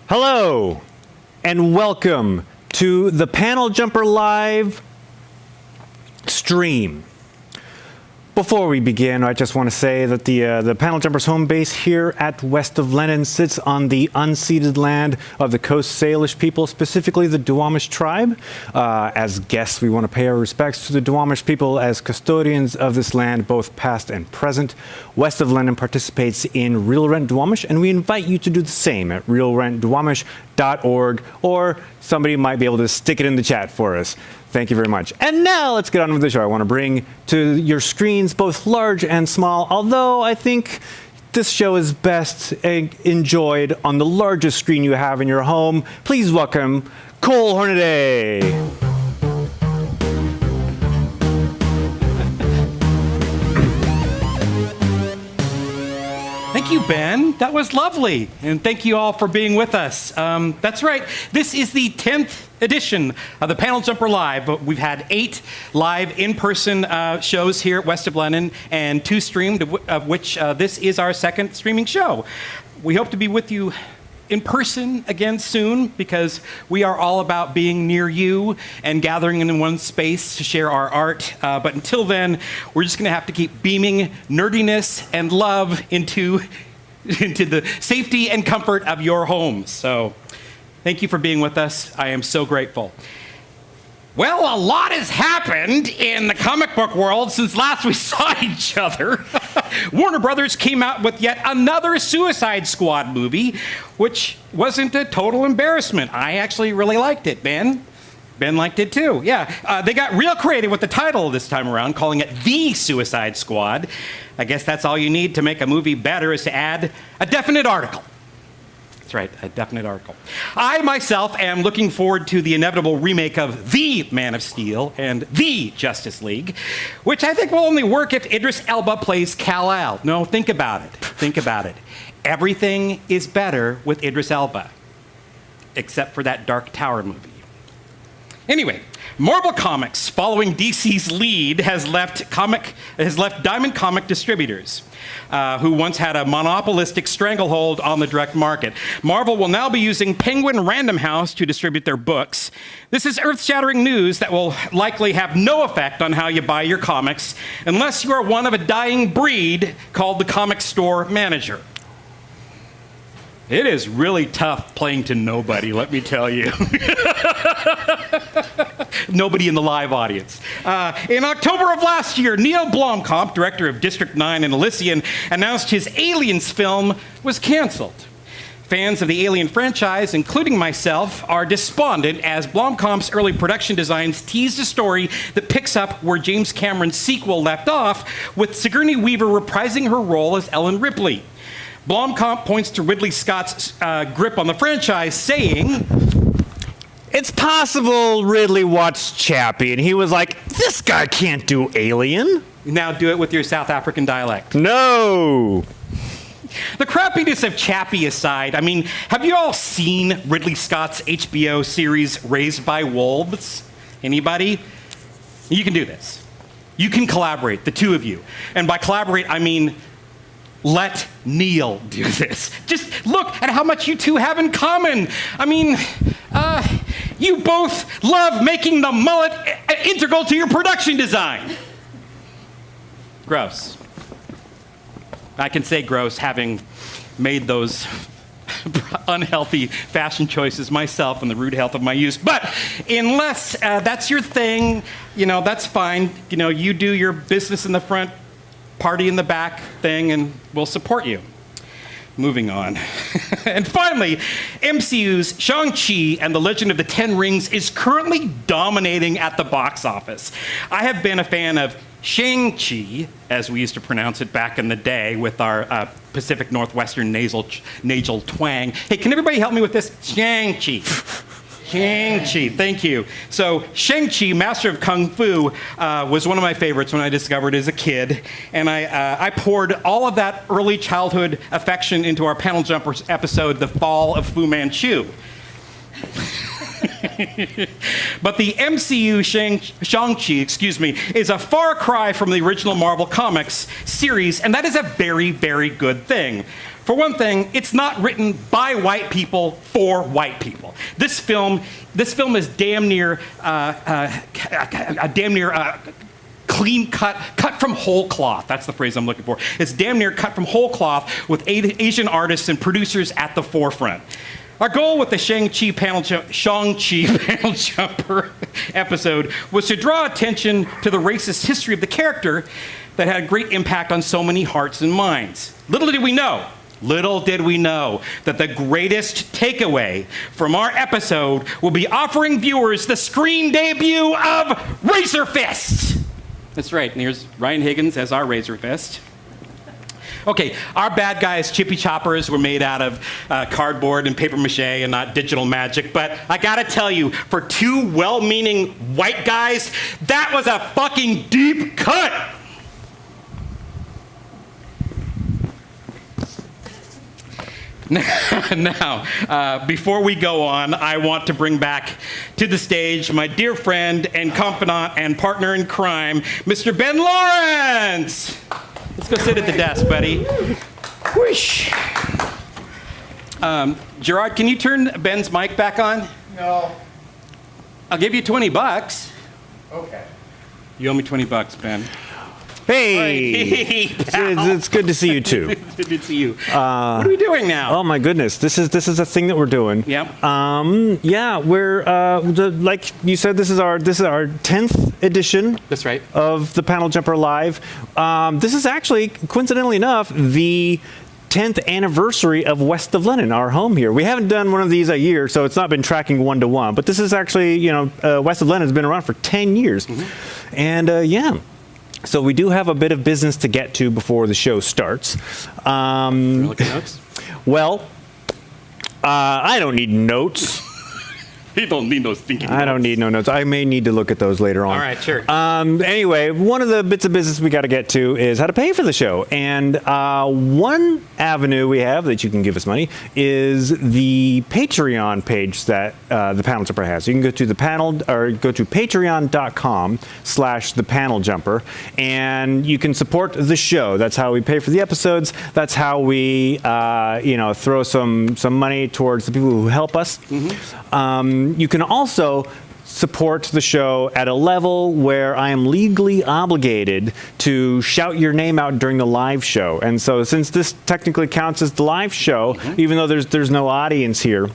Hello, and welcome to the Panel Jumper Live stream. Before we begin, I just want to say that the Panel Jumpers home base here at west of Lenin sits on the unceded land of the Coast Salish people, specifically the Duwamish tribe. As guests, we want to pay our respects to the Duwamish people as custodians of this land, both past and present. West of Lenin participates in Real Rent Duwamish, and we invite you to do the same at realrentduwamish.org, or somebody might be able to stick it in the chat for us. Thank you very much. And now let's get on with the show. I want to bring to your screens both large and small, although I think this show is best enjoyed on the largest screen you have in your home. Please welcome Cole Hornaday. Thank you, Ben. That was lovely. And thank you all for being with us. That's right. This is the 10th edition of the Panel Jumper Live. We've had 8 live in-person shows here at West of Lenin and 2 streamed, of which this is our 2nd streaming show. We hope to be with you in person again soon, because we are all about being near you and gathering in one space to share our art. But until then, we're just going to have to keep beaming nerdiness and love into the safety and comfort of your homes. So thank you for being with us. I am so grateful. Well, a lot has happened in the comic book world since last we saw each other. Warner Brothers came out with yet another Suicide Squad movie, which wasn't a total embarrassment. I actually really liked it, Ben. Ben liked it too, yeah. They got real creative with the title this time around, calling it The Suicide Squad. I guess that's all you need to make a movie better, is to add a definite article. That's right, a definite article. I myself am looking forward to the inevitable remake of The Man of Steel and The Justice League, which I think will only work if Idris Elba plays Kal-El. No, think about it. Think about it. Everything is better with Idris Elba, except for that Dark Tower movie. Anyway, Marvel Comics, following DC's lead, has left Diamond Comic Distributors, who once had a monopolistic stranglehold on the direct market. Marvel will now be using Penguin Random House to distribute their books. This is earth-shattering news that will likely have no effect on how you buy your comics, unless you are one of a dying breed called the comic store manager. It is really tough playing to nobody, let me tell you. Nobody in the live audience. In October of last year, Neil Blomkamp, director of District 9 and Elysian, announced his Aliens film was canceled. Fans of the Alien franchise, including myself, are despondent as Blomkamp's early production designs teased a story that picks up where James Cameron's sequel left off, with Sigourney Weaver reprising her role as Ellen Ripley. Blomkamp points to Ridley Scott's grip on the franchise, saying, "It's possible Ridley watched Chappie and he was like, this guy can't do Alien." Now do it with your South African dialect. No. The crappiness of Chappie aside, I mean, have you all seen Ridley Scott's HBO series Raised by Wolves? Anybody? You can do this. You can collaborate, the two of you. And by collaborate, I mean let Neil do this. Just look at how much you two have in common. I mean, you both love making the mullet integral to your production design. Gross. I can say gross, having made those unhealthy fashion choices myself and the rude health of my youth. But unless that's your thing, that's fine. You do your business in the front, party in the back thing, and we'll support you. Moving on. And finally, MCU's Shang-Chi and the Legend of the Ten Rings is currently dominating at the box office. I have been a fan of Shang-Chi, as we used to pronounce it back in the day with our Pacific Northwestern nasal twang. Hey, can everybody help me with this? Shang-Chi. Shang-Chi, thank you. So Shang-Chi, Master of Kung Fu, was one of my favorites when I discovered it as a kid. And I poured all of that early childhood affection into our Panel Jumpers episode, The Fall of Fu Manchu. But the MCU Shang-Chi, is a far cry from the original Marvel Comics series, and that is a very, very good thing. For one thing, it's not written by white people for white people. This film is damn near clean cut from whole cloth. That's the phrase I'm looking for. It's damn near cut from whole cloth with Asian artists and producers at the forefront. Our goal with the Shang-Chi Panel Jumper episode was to draw attention to the racist history of the character that had a great impact on so many hearts and minds. Little did we know that the greatest takeaway from our episode will be offering viewers the screen debut of Razor Fist. That's right, and here's Ryan Higgins as our Razor Fist. Okay, our bad guys, Chippy Choppers, were made out of cardboard and paper mache and not digital magic, but I gotta tell you, for two well-meaning white guys, that was a fucking deep cut! Now, before we go on, I want to bring back to the stage my dear friend and confidant and partner in crime, Mr. Ben Lawrence! Let's go sit at the desk, buddy. Whoosh. Gerard, can you turn Ben's mic back on? No. I'll give you $20. Okay. You owe me $20, Ben. Hey, it's good to see you too. Good to see you. What are we doing now? Oh my goodness, this is a thing that we're doing. Yep. Yeah, we're like you said, this is our 10th edition. That's right. Of the Panel Jumper Live. This is actually, coincidentally enough, the 10th anniversary of West of Lenin, our home here. We haven't done one of these a year, so it's not been tracking 1-to-1. But this is actually, West of Lenin has been around for 10 years, and yeah. So we do have a bit of business to get to before the show starts. Look at notes? Well, I don't need notes. You don't need those thinking notes. I don't need no notes. I may need to look at those later on. All right, sure. Anyway, one of the bits of business we got to get to is how to pay for the show. And one avenue we have that you can give us money is the Patreon page that the Panel Jumper has. You can go to patreon.com/thepaneljumper, and you can support the show. That's how we pay for the episodes. That's how we, throw some money towards the people who help us. You can also support the show at a level where I am legally obligated to shout your name out during the live show. And so since this technically counts as the live show, even though there's no audience here,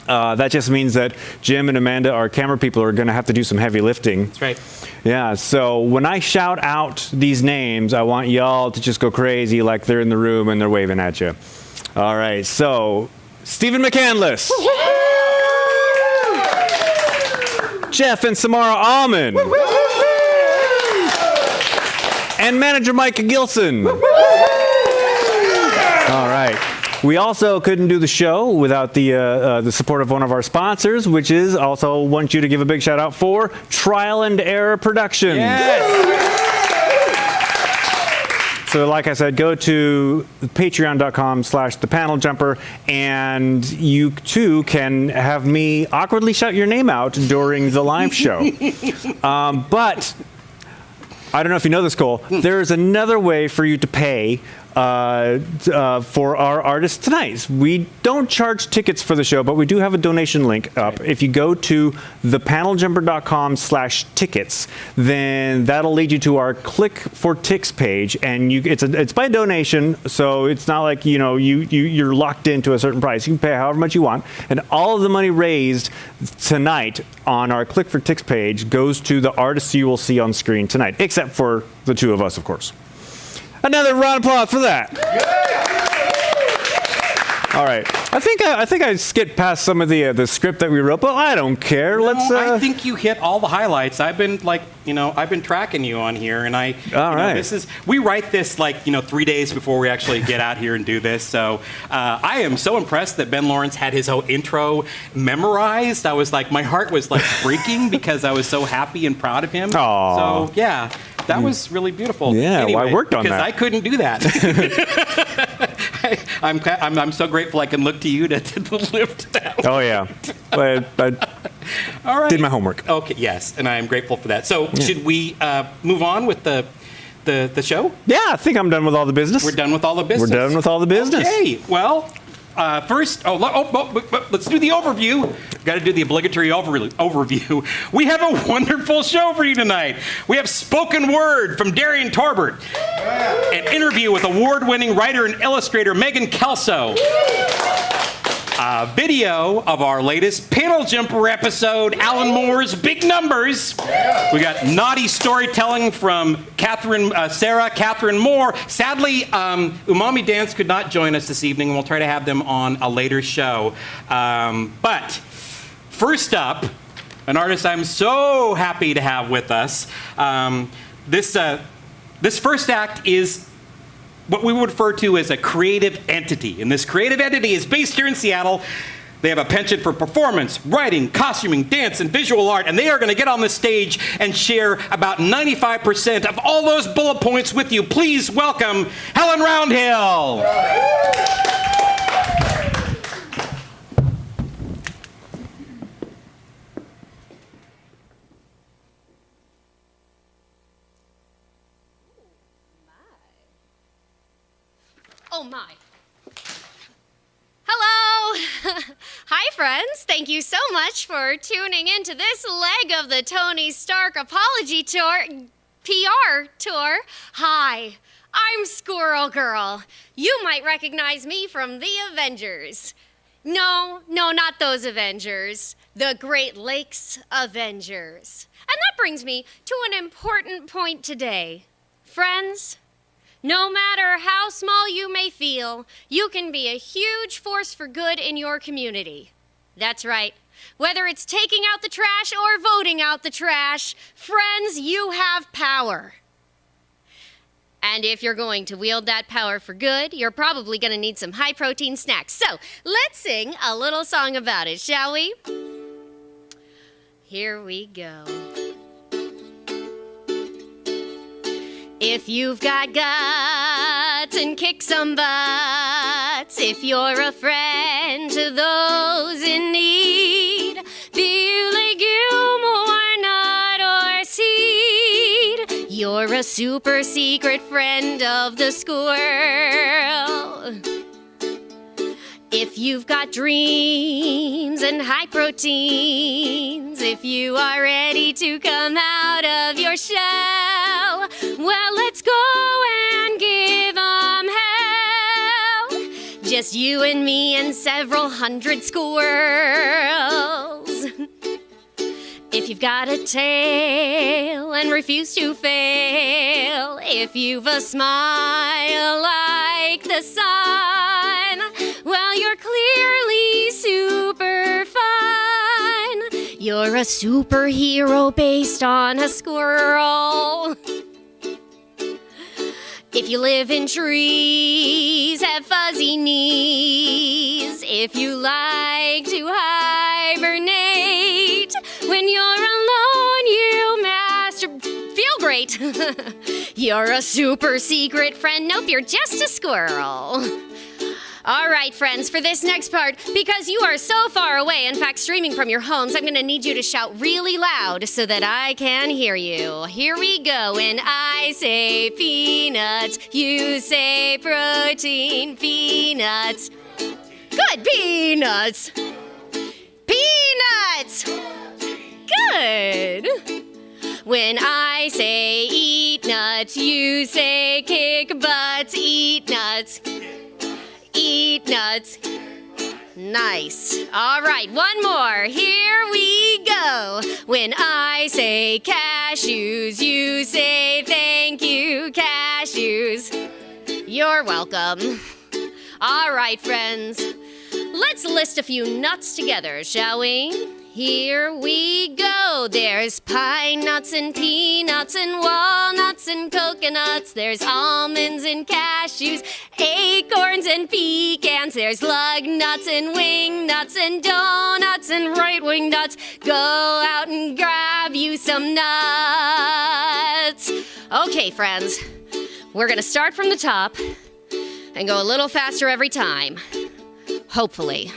that just means that Jim and Amanda, our camera people, are going to have to do some heavy lifting. That's right. Yeah, so when I shout out these names, I want y'all to just go crazy like they're in the room and they're waving at you. All right, so Stephen McCandless. Jeff and Samara Almond. And manager Micah Gilson. All right. We also couldn't do the show without the support of one of our sponsors, which is also want you to give a big shout out for Trial and Error Productions. Yes. So like I said, go to patreon.com/thepaneljumper, and you too can have me awkwardly shout your name out during the live show. But I don't know if you know this, Cole. There is another way for you to pay for our artists tonight. We don't charge tickets for the show, but we do have a donation link up. If you go to thepaneljumper.com/tickets, then that'll lead you to our Click for Tix page, and it's by donation, so it's not like you're locked into a certain price. You can pay however much you want, and all of the money raised tonight on our Click for Tix page goes to the artists you will see on screen tonight, except for the two of us, of course. Another round of applause for that. All right. I think I skipped past some of the script that we wrote, but I don't care. I think you hit all the highlights. I've been tracking you on here, and we write this 3 days before we actually get out here and do this. So I am so impressed that Ben Lawrence had his whole intro memorized. I was my heart was breaking because I was so happy and proud of him. Aww. So yeah. That was really beautiful. Yeah, anyway, I worked on that. Because I couldn't do that. I'm so grateful I can look to you to lift that. Oh, yeah. I All right. did my homework. Okay, yes, and I am grateful for that. So should we move on with the show? Yeah, I think I'm done with all the business. We're done with all the business? We're done with all the business. Okay, well, first, let's do the overview. Got to do the obligatory overview. We have a wonderful show for you tonight. We have spoken word from Darien Torbert, an interview with award-winning writer and illustrator Megan Kelso, a video of our latest Panel Jumper episode, Alan Moore's Big Numbers. We got naughty storytelling from Kathryn Moore. Sadly, Umami Dance could not join us this evening, and we'll try to have them on a later show. But first up, an artist I'm so happy to have with us. This first act is what we would refer to as a creative entity. And this creative entity is based here in Seattle. They have a penchant for performance, writing, costuming, dance, and visual art, and they are going to get on the stage and share about 95% of all those bullet points with you. Please welcome Helen Roundhill. Oh my. Hello! Hi friends, thank you so much for tuning into this leg of the Tony Stark Apology Tour, PR Tour. Hi, I'm Squirrel Girl. You might recognize me from the Avengers. No, not those Avengers. The Great Lakes Avengers. And that brings me to an important point today. Friends, no matter how small you may feel, you can be a huge force for good in your community. That's right. Whether it's taking out the trash or voting out the trash, friends, you have power. And if you're going to wield that power for good, you're probably going to need some high-protein snacks. So let's sing a little song about it, shall we? Here we go. If you've got guts and kick some butts, if you're a friend to those in need, be you legume or nut or seed, you're a super secret friend of the squirrel. If you've got dreams and high proteins, if you are ready to come out of your shell, well, let's go and give 'em hell. Just you and me and several hundred squirrels. If you've got a tail and refuse to fail, if you've a smile like the sun, well, you're clearly super fun. You're a superhero based on a squirrel. If you live in trees, have fuzzy knees, if you like to hibernate, when you're alone you feel great. You're a super secret friend. Nope, you're just a squirrel. All right, friends, for this next part, because you are so far away, in fact, streaming from your homes, I'm going to need you to shout really loud so that I can hear you. Here we go. When I say peanuts, you say protein. Peanuts. Good. Peanuts. Peanuts. Good. When I say eat nuts, you say kick butts. Eat nuts. Eat nuts. Nice. All right, one more. Here we go. When I say cashews, you say thank you, cashews. You're welcome. All right, friends. Let's list a few nuts together, shall we? Here we go. There's pine nuts and peanuts and walnuts and coconuts. There's almonds and cashews, acorns and pecans. There's lug nuts and wing nuts and donuts and right wing nuts. Go out and grab you some nuts. Okay, friends, we're gonna start from the top and go a little faster every time. Hopefully.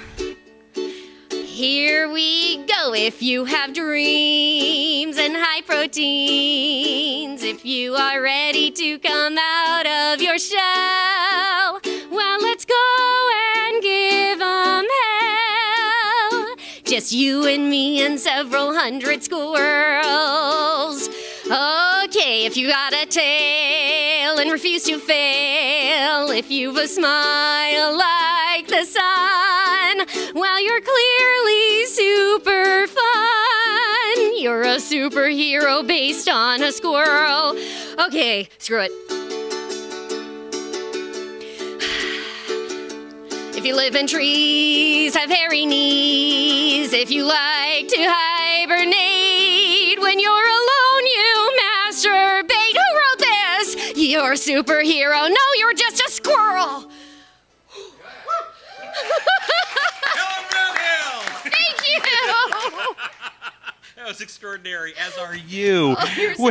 Here we go. If you have dreams and high proteins, if you are ready to come out of your shell, well, let's go and give 'em hell. Just you and me and several hundred squirrels. Okay, if you got a tail and refuse to fail, if you've a smile like the sun, well, you're clearly super fun. You're a superhero based on a squirrel. Okay, screw it. If you live in trees, have hairy knees, if you like to hibernate, when you're alone you masturbate. Who wrote this? You're a superhero. No, you're just a squirrel. Helen Roundhill! Thank you. That was extraordinary, as are you. Oh, you're so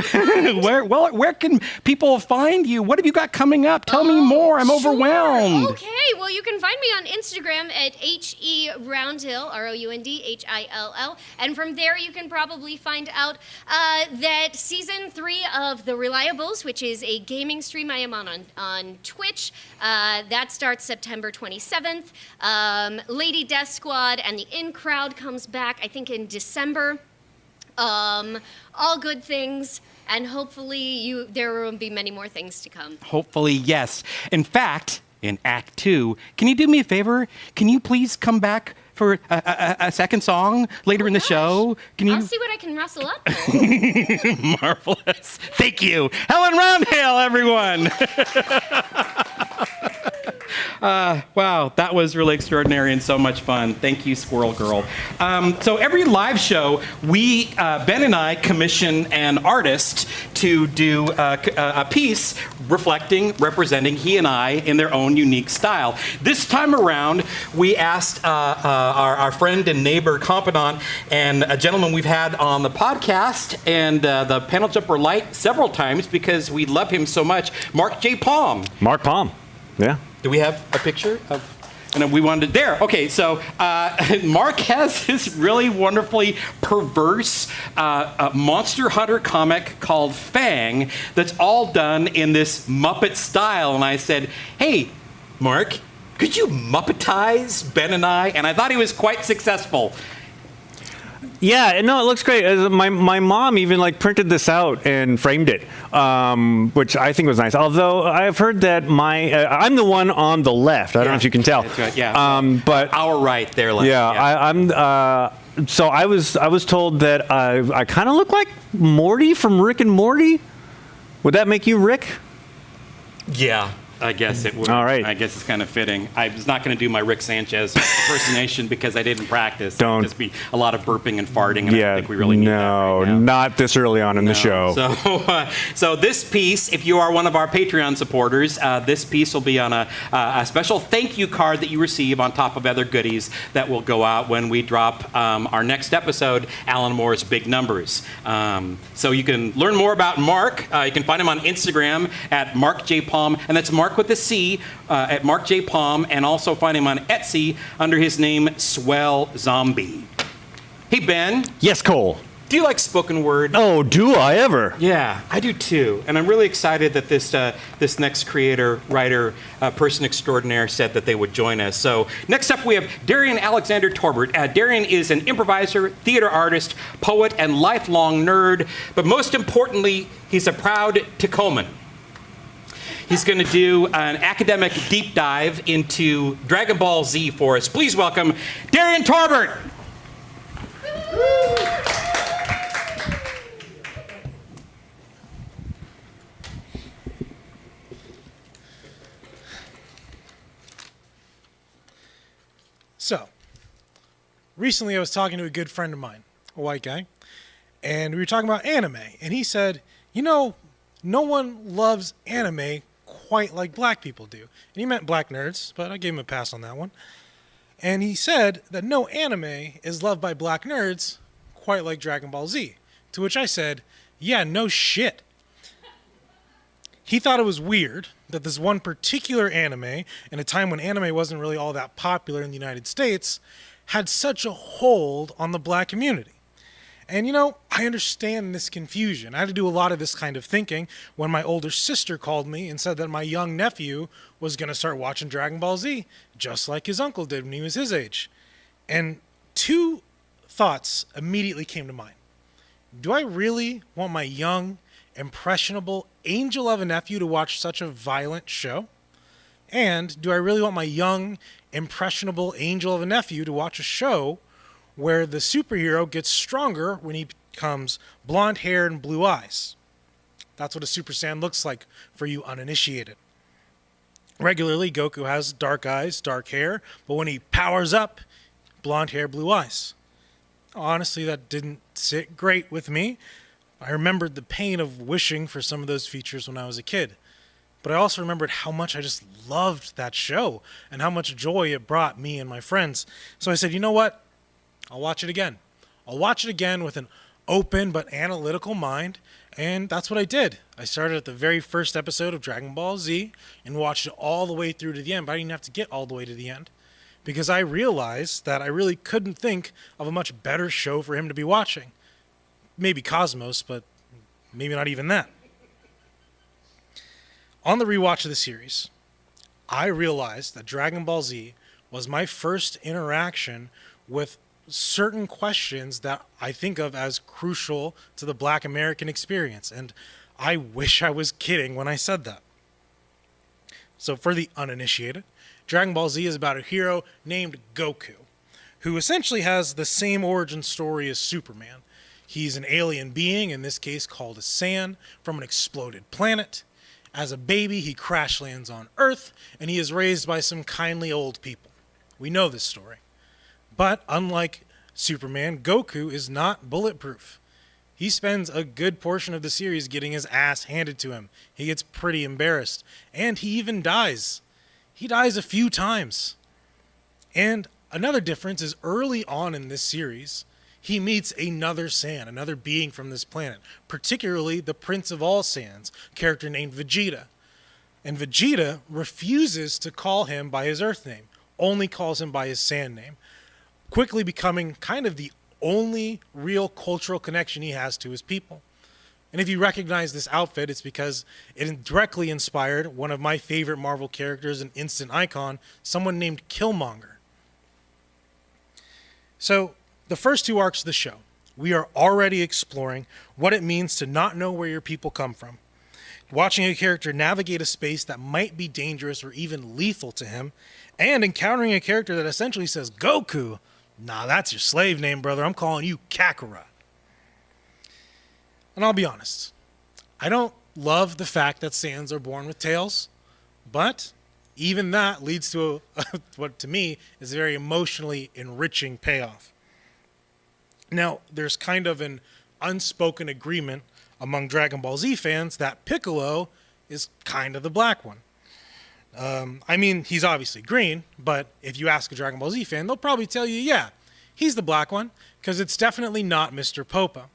where can people find you? What have you got coming up? Tell me more. I'm overwhelmed. Okay, well, you can find me on Instagram at HE Roundhill, ROUNDHILL. And from there, you can probably find out that season 3 of The Reliables, which is a gaming stream I am on Twitch, that starts September 27th. Lady Death Squad and the In Crowd comes back, I think, in December. All good things, and hopefully there will be many more things to come. Hopefully, yes. In fact, in Act 2, can you do me a favor? Can you please come back for a second song later in the show? Can you? I'll see what I can rustle up. Marvelous. Thank you. Helen Roundhill, everyone. Wow, that was really extraordinary and so much fun. Thank you, Squirrel Girl. So every live show, Ben and I commission an artist to do a piece representing he and I in their own unique style. This time around, we asked our friend and neighbor, confidant, and a gentleman we've had on the podcast and the Panel Jumper Light several times because we love him so much, Mark J. Palm. Mark Palm. Yeah. Do we have a picture of? And we wanted there. Okay, so Mark has this really wonderfully perverse Monster Hunter comic called Fang that's all done in this Muppet style. And I said, hey, Mark, could you Muppetize Ben and I? And I thought he was quite successful. Yeah, no, it looks great. My mom even printed this out and framed it, which I think was nice. Although I've heard that I'm the one on the left. I don't know if you can tell. That's right. Yeah. But our right, their left. Yeah. So I was told that I kind of look like Morty from Rick and Morty. Would that make you Rick? Yeah. I guess it would. All right. I guess it's kind of fitting. I was not going to do my Rick Sanchez impersonation because I didn't practice. Don't. It would just be a lot of burping and farting, and I don't think we really need that right now. Not this early on in the show. So this piece, if you are one of our Patreon supporters, this piece will be on a special thank you card that you receive on top of other goodies that will go out when we drop our next episode, Alan Moore's Big Numbers. So you can learn more about Mark. You can find him on Instagram at Mark J. Palm, and that's Mark Mark with a C at Mark J. Palm, and also find him on Etsy under his name Swell Zombie. Hey, Ben. Yes, Cole. Do you like spoken word? Oh, do I ever? Yeah, I do too. And I'm really excited that this next creator, writer, person extraordinaire said that they would join us. So next up we have Darien Alexander Torbert. Darian is an improviser, theater artist, poet, and lifelong nerd. But most importantly, he's a proud Tacoman. He's going to do an academic deep dive into Dragon Ball Z for us. Please welcome Darien Torbert. So, recently I was talking to a good friend of mine, a white guy, and we were talking about anime, and he said, you know, no one loves anime quite like black people do. And he meant black nerds, but I gave him a pass on that one. And he said that no anime is loved by black nerds quite like Dragon Ball Z. To which I said, yeah, no shit. He thought it was weird that this one particular anime, in a time when anime wasn't really all that popular in the United States, had such a hold on the black community. And you know, I understand this confusion. I had to do a lot of this kind of thinking when my older sister called me and said that my young nephew was going to start watching Dragon Ball Z, just like his uncle did when he was his age. And two thoughts immediately came to mind. Do I really want my young, impressionable angel of a nephew to watch such a violent show? And do I really want my young, impressionable angel of a nephew to watch a show where the superhero gets stronger when he becomes blonde hair and blue eyes? That's what a Super Saiyan looks like for you uninitiated. Regularly, Goku has dark eyes, dark hair, but when he powers up, blonde hair, blue eyes. Honestly, that didn't sit great with me. I remembered the pain of wishing for some of those features when I was a kid. But I also remembered how much I just loved that show and how much joy it brought me and my friends. So I said, you know what? I'll watch it again. I'll watch it again with an open but analytical mind. And that's what I did. I started at the very first episode of Dragon Ball Z and watched it all the way through to the end. But I didn't have to get all the way to the end, because I realized that I really couldn't think of a much better show for him to be watching. Maybe Cosmos, but maybe not even that. On the rewatch of the series, I realized that Dragon Ball Z was my first interaction with certain questions that I think of as crucial to the Black American experience, and I wish I was kidding when I said that. So for the uninitiated, Dragon Ball Z is about a hero named Goku, who essentially has the same origin story as Superman. He's an alien being, in this case called a Saiyan, from an exploded planet. As a baby, he crash lands on Earth, and he is raised by some kindly old people. We know this story. But unlike Superman, Goku is not bulletproof. He spends a good portion of the series getting his ass handed to him. He gets pretty embarrassed, and he even dies. He dies a few times. And another difference is early on in this series, he meets another Saiyan, another being from this planet, particularly the Prince of all Saiyans, a character named Vegeta. And Vegeta refuses to call him by his Earth name, only calls him by his Saiyan name, quickly becoming kind of the only real cultural connection he has to his people. And if you recognize this outfit, it's because it directly inspired one of my favorite Marvel characters, an instant icon, someone named Killmonger. So, the first two arcs of the show, we are already exploring what it means to not know where your people come from. Watching a character navigate a space that might be dangerous or even lethal to him, and encountering a character that essentially says, Goku, nah, that's your slave name, brother. I'm calling you Kakarot. And I'll be honest, I don't love the fact that Saiyans are born with tails, but even that leads to what to me is a very emotionally enriching payoff. Now, there's kind of an unspoken agreement among Dragon Ball Z fans that Piccolo is kind of the black one. I mean, he's obviously green, but if you ask a Dragon Ball Z fan, they'll probably tell you, yeah, he's the black one, because it's definitely not Mr. Popa.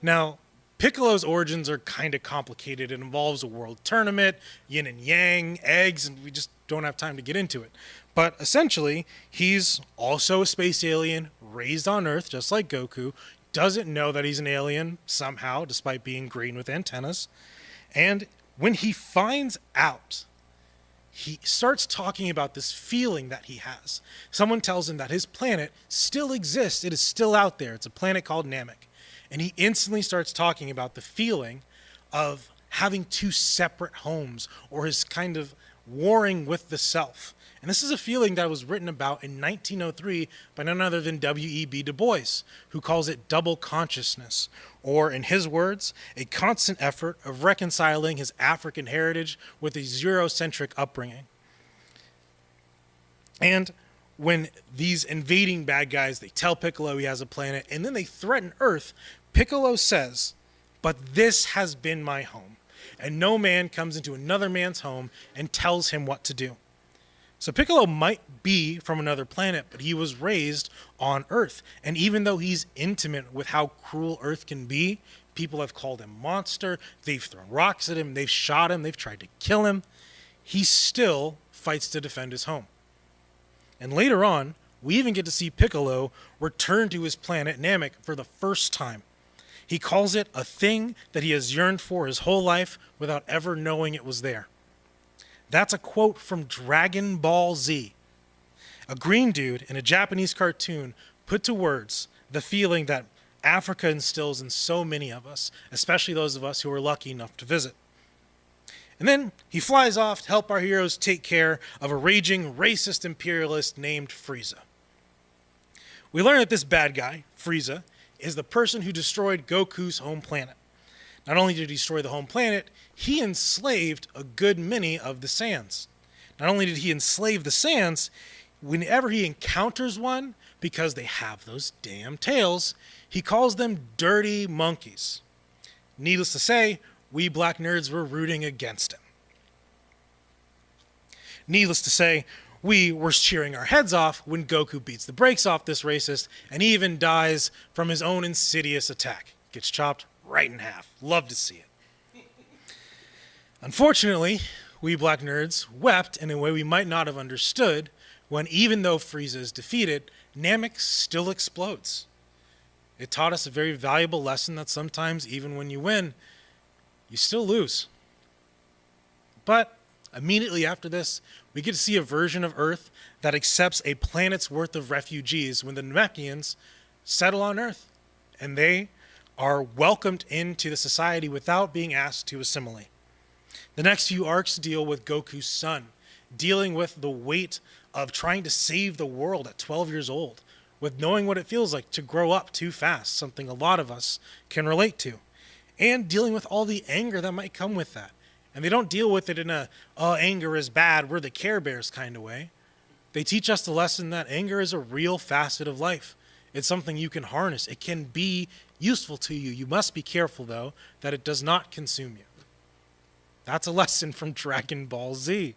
Now, Piccolo's origins are kind of complicated. It involves a world tournament, yin and yang, eggs, and we just don't have time to get into it. But essentially, he's also a space alien raised on Earth, just like Goku, doesn't know that he's an alien somehow, despite being green with antennas. And when he finds out, he starts talking about this feeling that he has. Someone tells him that his planet still exists. It is still out there. It's a planet called Namek. And he instantly starts talking about the feeling of having two separate homes, or his kind of warring with the self. And this is a feeling that was written about in 1903 by none other than W.E.B. Du Bois, who calls it double consciousness, or in his words, a constant effort of reconciling his African heritage with his Eurocentric upbringing. And when these invading bad guys, they tell Piccolo he has a planet, and then they threaten Earth, Piccolo says, "But this has been my home, and no man comes into another man's home and tells him what to do." So Piccolo might be from another planet, but he was raised on Earth. And even though he's intimate with how cruel Earth can be, people have called him monster, they've thrown rocks at him, they've shot him, they've tried to kill him, he still fights to defend his home. And later on, we even get to see Piccolo return to his planet Namek for the first time. He calls it a thing that he has yearned for his whole life without ever knowing it was there. That's a quote from Dragon Ball Z. A green dude in a Japanese cartoon put to words the feeling that Africa instills in so many of us, especially those of us who are lucky enough to visit. And then he flies off to help our heroes take care of a raging racist imperialist named Frieza. We learn that this bad guy, Frieza, is the person who destroyed Goku's home planet. Not only did he destroy the home planet, he enslaved a good many of the Saiyans. Not only did he enslave the Saiyans, whenever he encounters one, because they have those damn tails, he calls them dirty monkeys. Needless to say, we black nerds were rooting against him. Needless to say, we were cheering our heads off when Goku beats the brakes off this racist and he even dies from his own insidious attack. Gets chopped right in half. Love to see it. Unfortunately, we black nerds wept in a way we might not have understood when, even though Frieza is defeated, Namek still explodes. It taught us a very valuable lesson that sometimes, even when you win, you still lose. But immediately after this, we get to see a version of Earth that accepts a planet's worth of refugees when the Namekians settle on Earth, and they are welcomed into the society without being asked to assimilate. The next few arcs deal with Goku's son, dealing with the weight of trying to save the world at 12 years old, with knowing what it feels like to grow up too fast, something a lot of us can relate to, and dealing with all the anger that might come with that. And they don't deal with it in a, oh, anger is bad, we're the Care Bears kind of way. They teach us the lesson that anger is a real facet of life. It's something you can harness. It can be useful to you. You must be careful, though, that it does not consume you. That's a lesson from Dragon Ball Z.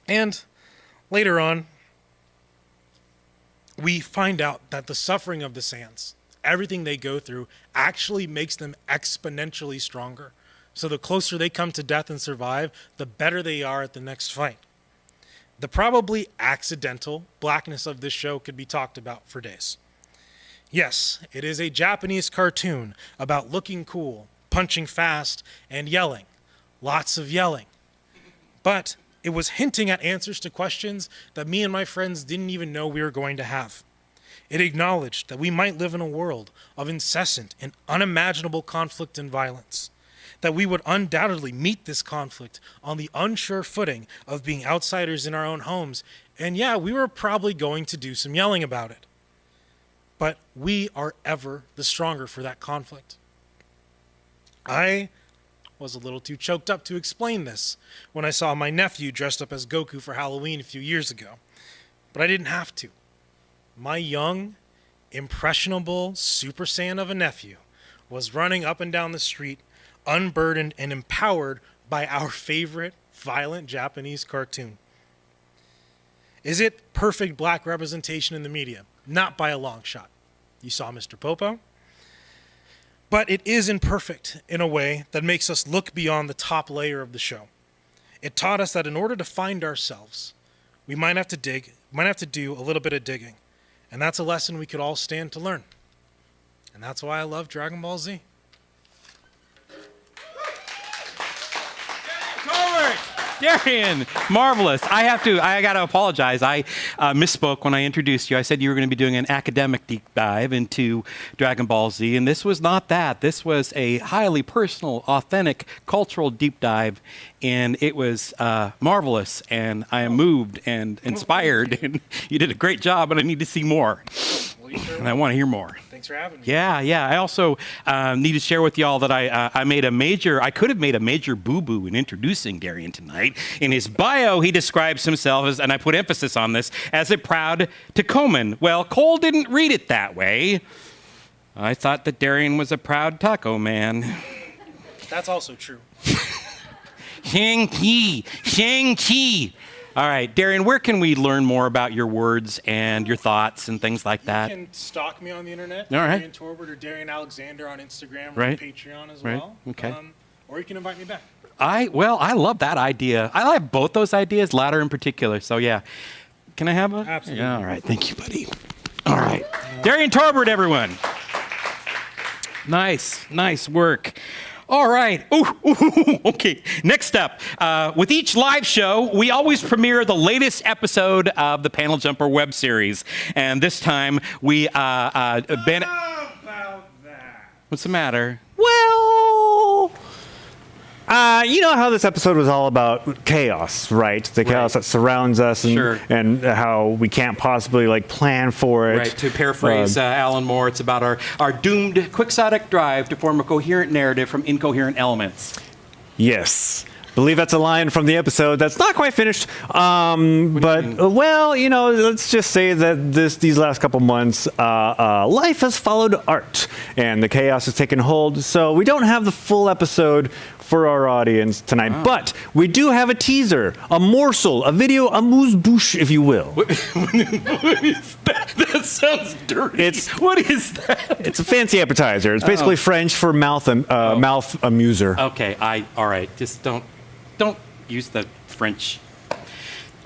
And later on, we find out that the suffering of the Saiyans, everything they go through, actually makes them exponentially stronger. So the closer they come to death and survive, the better they are at the next fight. The probably accidental blackness of this show could be talked about for days. Yes, it is a Japanese cartoon about looking cool, punching fast, and yelling. Lots of yelling. But it was hinting at answers to questions that me and my friends didn't even know we were going to have. It acknowledged that we might live in a world of incessant and unimaginable conflict and violence, that we would undoubtedly meet this conflict on the unsure footing of being outsiders in our own homes, and yeah, we were probably going to do some yelling about it. But we are ever the stronger for that conflict. I was a little too choked up to explain this when I saw my nephew dressed up as Goku for Halloween a few years ago, but I didn't have to. My young, impressionable Super Saiyan of a nephew was running up and down the street, unburdened and empowered by our favorite violent Japanese cartoon. Is it perfect black representation in the media? Not by a long shot. You saw Mr. Popo. But it is imperfect in a way that makes us look beyond the top layer of the show. It taught us that in order to find ourselves, we might have to do a little bit of digging. And that's a lesson we could all stand to learn. And that's why I love Dragon Ball Z. Darian, marvelous. I got to apologize. I misspoke when I introduced you. I said you were going to be doing an academic deep dive into Dragon Ball Z, and this was not that. This was a highly personal, authentic, cultural deep dive, and it was marvelous, and I am moved and inspired, and you did a great job, and I need to see more. And I want to hear more. Thanks for having me. Yeah. I also need to share with y'all that I could have made a major boo-boo in introducing Darian tonight. In his bio, he describes himself as, and I put emphasis on this, as a proud Tacoman. Well, Cole didn't read it that way. I thought that Darian was a proud taco man. That's also true. Shang-Chi. All right, Darian, where can we learn more about your words and your thoughts and things like that? You can stalk me on the internet, All right. Darien Torbert or Darian Alexander on Instagram or Right. Patreon as Right. well. Okay. Or you can invite me back. I love that idea. I like both those ideas, latter in particular. So yeah, can I have a? Absolutely. Yeah, all right, thank you, buddy. All right, Darien Torbert, everyone. Nice work. All right. Okay. Next up, with each live show, we always premiere the latest episode of the Panel Jumper web series, and this time we About that. What's the matter? Well, you know how this episode was all about chaos, right? The chaos that surrounds us, and, Sure. and how we can't possibly plan for it. Right, to paraphrase Alan Moore, it's about our doomed quixotic drive to form a coherent narrative from incoherent elements. Yes. Believe that's a line from the episode that's not quite finished. But, let's just say that these last couple months, life has followed art, and the chaos has taken hold. So we don't have the full episode for our audience tonight, but we do have a teaser, a morsel, a video amuse-bouche, if you will. What is that? That sounds dirty. What is that? It's a fancy appetizer. It's basically French for mouth amuser. Okay, all right. Just don't use the French.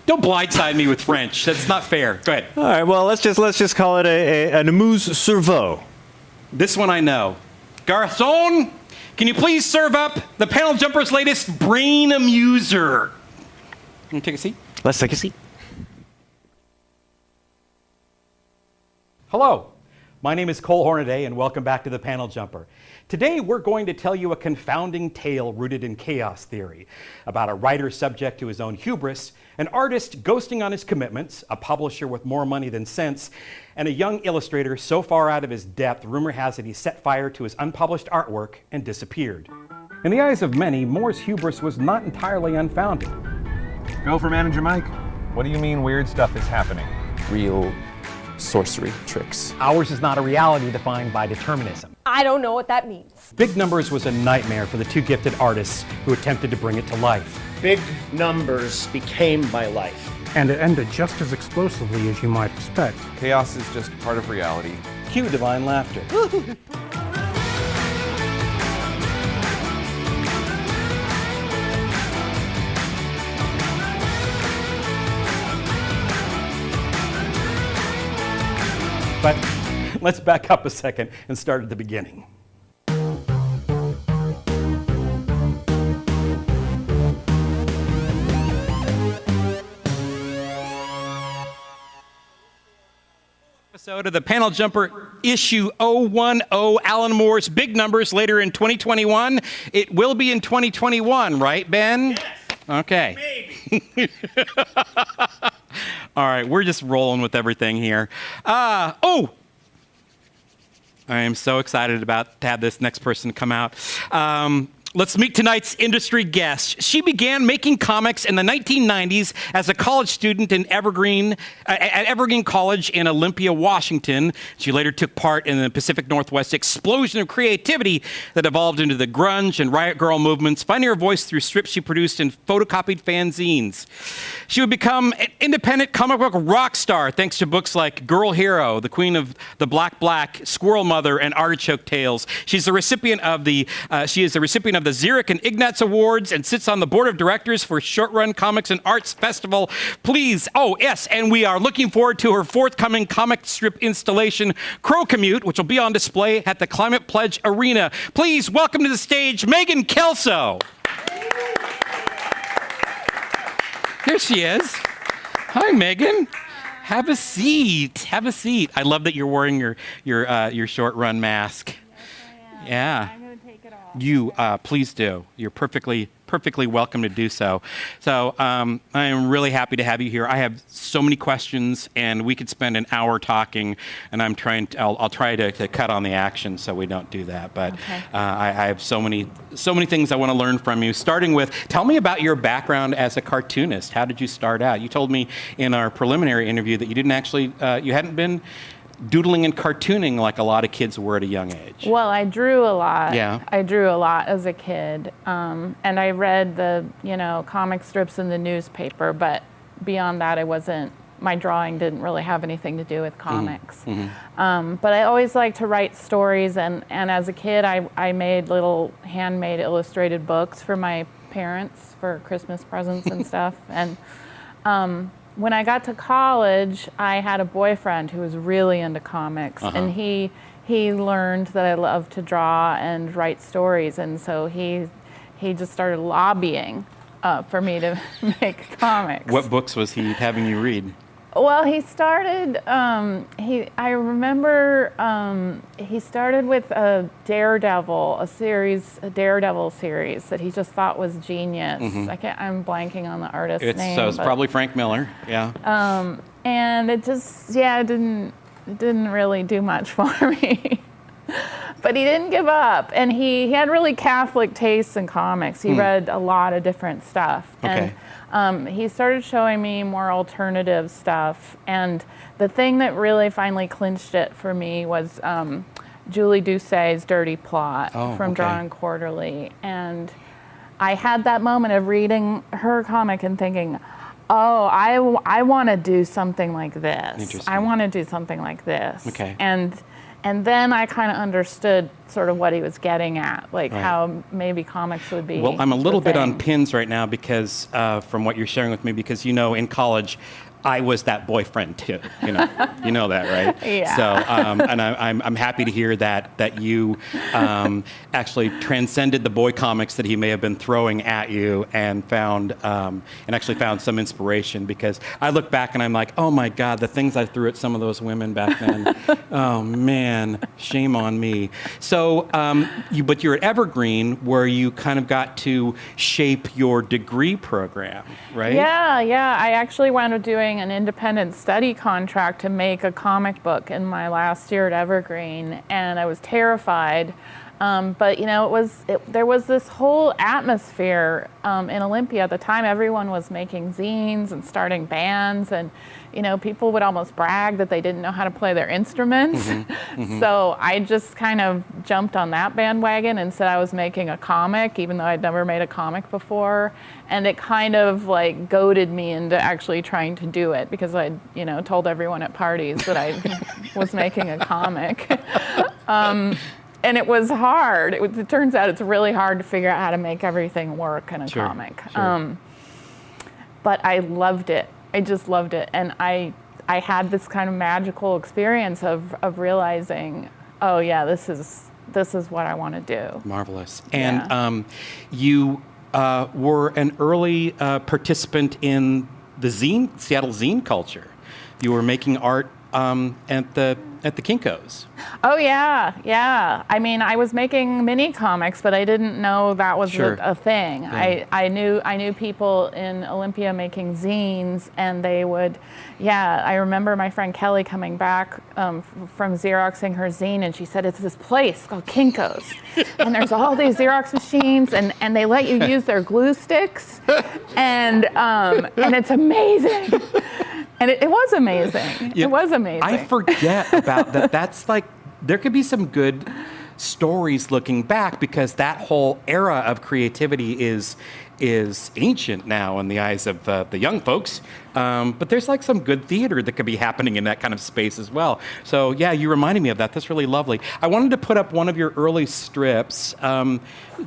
Don't blindside me with French. That's not fair. Go ahead. All right. Well, let's just call it an amuse-cerveau. This one I know. Garçon, can you please serve up the Panel Jumper's latest brain amuser? Can you take a seat? Let's take a seat. Hello, my name is Cole Hornaday, and welcome back to the Panel Jumper. Today, we're going to tell you a confounding tale rooted in chaos theory about a writer subject to his own hubris, an artist ghosting on his commitments, a publisher with more money than sense, and a young illustrator so far out of his depth, rumor has it he set fire to his unpublished artwork and disappeared. In the eyes of many, Moore's hubris was not entirely unfounded. Go for Manager Mike. What do you mean weird stuff is happening? Real sorcery tricks. Ours is not a reality defined by determinism. I don't know what that means. Big Numbers was a nightmare for the two gifted artists who attempted to bring it to life. Big Numbers became my life. And it ended just as explosively as you might expect. Chaos is just part of reality. Cue divine laughter. But let's back up a second and start at the beginning. Episode of the Panel Jumper issue 010, Alan Moore's Big Numbers, later in 2021. It will be in 2021, right, Ben? Yes. Okay. Maybe. All right, we're just rolling with everything here. I am so excited to have this next person come out. Let's meet tonight's industry guest. She began making comics in the 1990s as a college student in at Evergreen College in Olympia, Washington. She later took part in the Pacific Northwest explosion of creativity that evolved into the grunge and riot girl movements, finding her voice through strips she produced in photocopied fanzines. She would become an independent comic book rock star thanks to books like Girl Hero, The Queen of the Black, Squirrel Mother, and Artichoke Tales. She is the recipient of the Xeric and Ignatz Awards and sits on the board of directors for Short Run Comics and Arts Festival. Please, and we are looking forward to her forthcoming comic strip installation, Commute, which will be on display at the Climate Pledge Arena. Please welcome to the stage, Megan Kelso. Here she is. Hi, Megan. Have a seat. Have a seat. I love that you're wearing your short run mask. Yeah. I'm going to take it off. You please do. You're perfectly welcome to do so. So I am really happy to have you here. I have so many questions, and we could spend an hour talking. And I'll try to cut on the action so we don't do that. But okay. I have so many things I want to learn from you. Starting with, tell me about your background as a cartoonist. How did you start out? You told me in our preliminary interview that you didn't actually you hadn't been doodling and cartooning like a lot of kids were at a young age. Well, I drew a lot. Yeah. I drew a lot as a kid. And I read the, comic strips in the newspaper, but beyond that, my drawing didn't really have anything to do with comics. Mm-hmm. But I always liked to write stories, and as a kid, I made little handmade illustrated books for my parents for Christmas presents and stuff. And when I got to college, I had a boyfriend who was really into comics, and he learned that I loved to draw and write stories, and so he just started lobbying for me to make comics. What books was he having you read? Well, he started. I remember he started with a Daredevil series that he just thought was genius. Mm-hmm. I'm blanking on the artist's name. So it's probably Frank Miller. Yeah. And it just it didn't really do much for me. But he didn't give up, and he had really Catholic tastes in comics. He read a lot of different stuff. Okay. And he started showing me more alternative stuff. And the thing that really finally clinched it for me was Julie Doucet's Dirty Plot from Drawn Quarterly. And I had that moment of reading her comic and thinking, I want to do something like this. Interesting. I want to do something like this. Okay. And then I kind of understood sort of what he was getting at, like Right. how maybe comics would be. Well, I'm a little the bit on thing. pins right now because from what you're sharing with me, because in college, I was that boyfriend too. You know that, right? Yeah. So, and I'm happy to hear that you actually transcended the boy comics that he may have been throwing at you and actually found some inspiration. Because I look back and I'm like, oh my God, the things I threw at some of those women back then. Oh man, shame on me. So, but you're at Evergreen, where you kind of got to shape your degree program, right? Yeah. I actually wound up doing an independent study contract to make a comic book in my last year at Evergreen, and I was terrified. But there was this whole atmosphere in Olympia at the time. Everyone was making zines and starting bands, and people would almost brag that they didn't know how to play their instruments. Mm-hmm. So I just kind of jumped on that bandwagon and said I was making a comic, even though I'd never made a comic before. And it kind of like goaded me into actually trying to do it, because I told everyone at parties that I was making a comic. And it was hard. It turns out it's really hard to figure out how to make everything work in a comic. Sure. But I loved it. I just loved it. And I had this kind of magical experience of realizing, oh yeah, this is what I want to do. Marvelous. And you were an early participant in the Seattle zine culture. You were making art at the Kinko's. Oh yeah. I mean, I was making mini comics, but I didn't know that was Sure. a thing. Yeah. I knew people in Olympia making zines, and they would. Yeah, I remember my friend Kelly coming back from Xeroxing her zine, and she said it's this place called Kinko's, and there's all these Xerox machines, and they let you use their glue sticks, and it's amazing. And it was amazing. Yeah, it was amazing. I forget about that. That's like, there could be some good stories looking back, because that whole era of creativity is ancient now in the eyes of the young folks. But there's like some good theater that could be happening in that kind of space as well. So yeah, you reminded me of that. That's really lovely. I wanted to put up one of your early strips.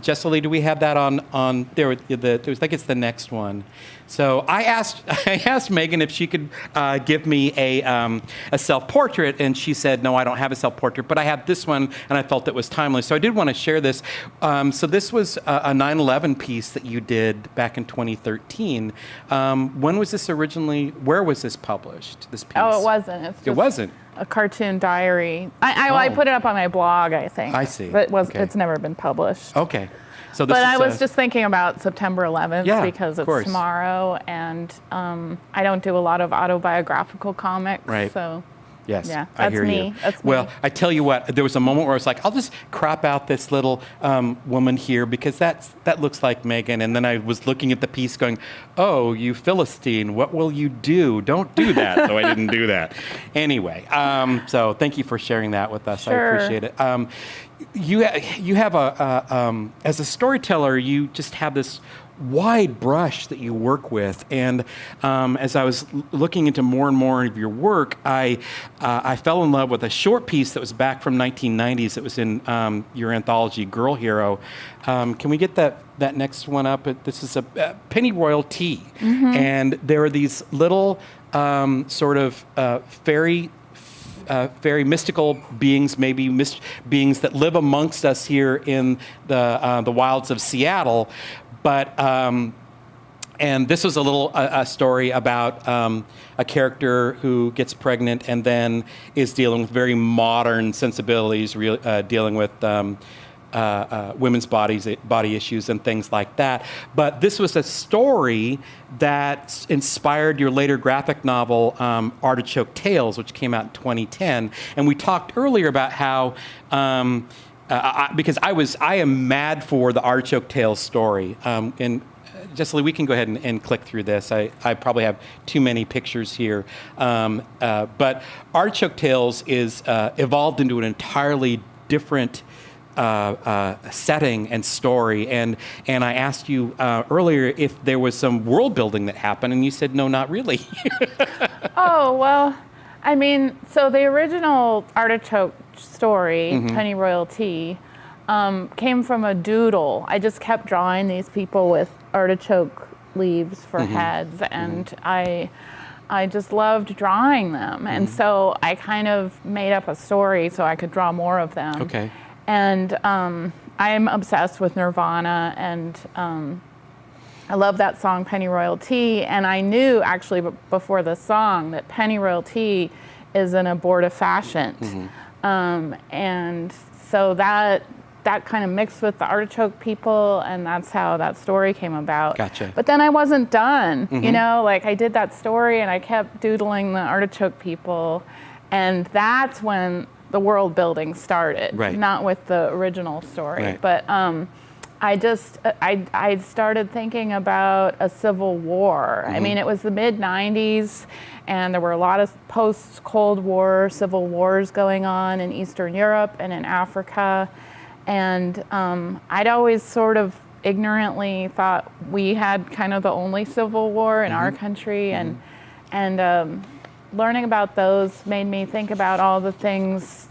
Jessica, do we have that on there? I think it's the next one. So I asked Megan if she could give me a self-portrait, and she said, no, I don't have a self-portrait, but I have this one, and I felt it was timely. So I did want to share this. So this was a 9/11 piece that you did back in 2013. When was this originally, where was this published, this piece? Oh, it wasn't. It's just It wasn't? a cartoon diary. I put it up on my blog, I think. I see. But Okay. it's never been published. Okay. So this But is I was just thinking about September 11th Yeah, because of it's course. tomorrow, and I don't do a lot of autobiographical comics. Right. So Yes, yeah, I that's hear me. you. That's Well, me. I tell you what, there was a moment where I was like, I'll just crop out this little woman here, because that looks like Megan. And then I was looking at the piece going, oh, you Philistine, what will you do? Don't do that. So I didn't do that. Anyway, so thank you for sharing that with us. Sure. I appreciate it. You have as a storyteller, you just have this wide brush that you work with, and as I was looking into more and more of your work, I fell in love with a short piece that was back from 1990s. It was in your anthology, Girl Hero. Can we get that next one up? This is a Pennyroyal Tea, and there are these little sort of fairy mystical beings, maybe beings that live amongst us here in the wilds of Seattle. But and this was a story about a character who gets pregnant and then is dealing with very modern sensibilities, dealing with women's body issues and things like that. But this was a story that inspired your later graphic novel, Artichoke Tales, which came out in 2010. And we talked earlier about how. Because I am mad for the Artichoke Tales story. And Jessica, we can go ahead and click through this. I probably have too many pictures here. But Artichoke Tales is evolved into an entirely different setting and story. And I asked you earlier if there was some world building that happened, and you said, no, not really. Oh, well, I mean, so the original Artichoke story, Pennyroyal Tea, came from a doodle. I just kept drawing these people with artichoke leaves for heads, and I just loved drawing them. And so I kind of made up a story so I could draw more of them. Okay. And I'm obsessed with Nirvana, and I love that song Pennyroyal Tea, and I knew actually before the song that Pennyroyal Tea is an abortifacient. And so that kind of mixed with the artichoke people, and that's how that story came about. Gotcha. But then I wasn't done, you know, like I did that story and I kept doodling the artichoke people, and that's when the world building started, Right. not with the original story. Right. But I started thinking about a civil war. I mean, it was the mid-90s, and there were a lot of post-Cold War civil wars going on in Eastern Europe and in Africa. And I'd always sort of ignorantly thought we had kind of the only civil war in our country. And learning about those made me think about all the things.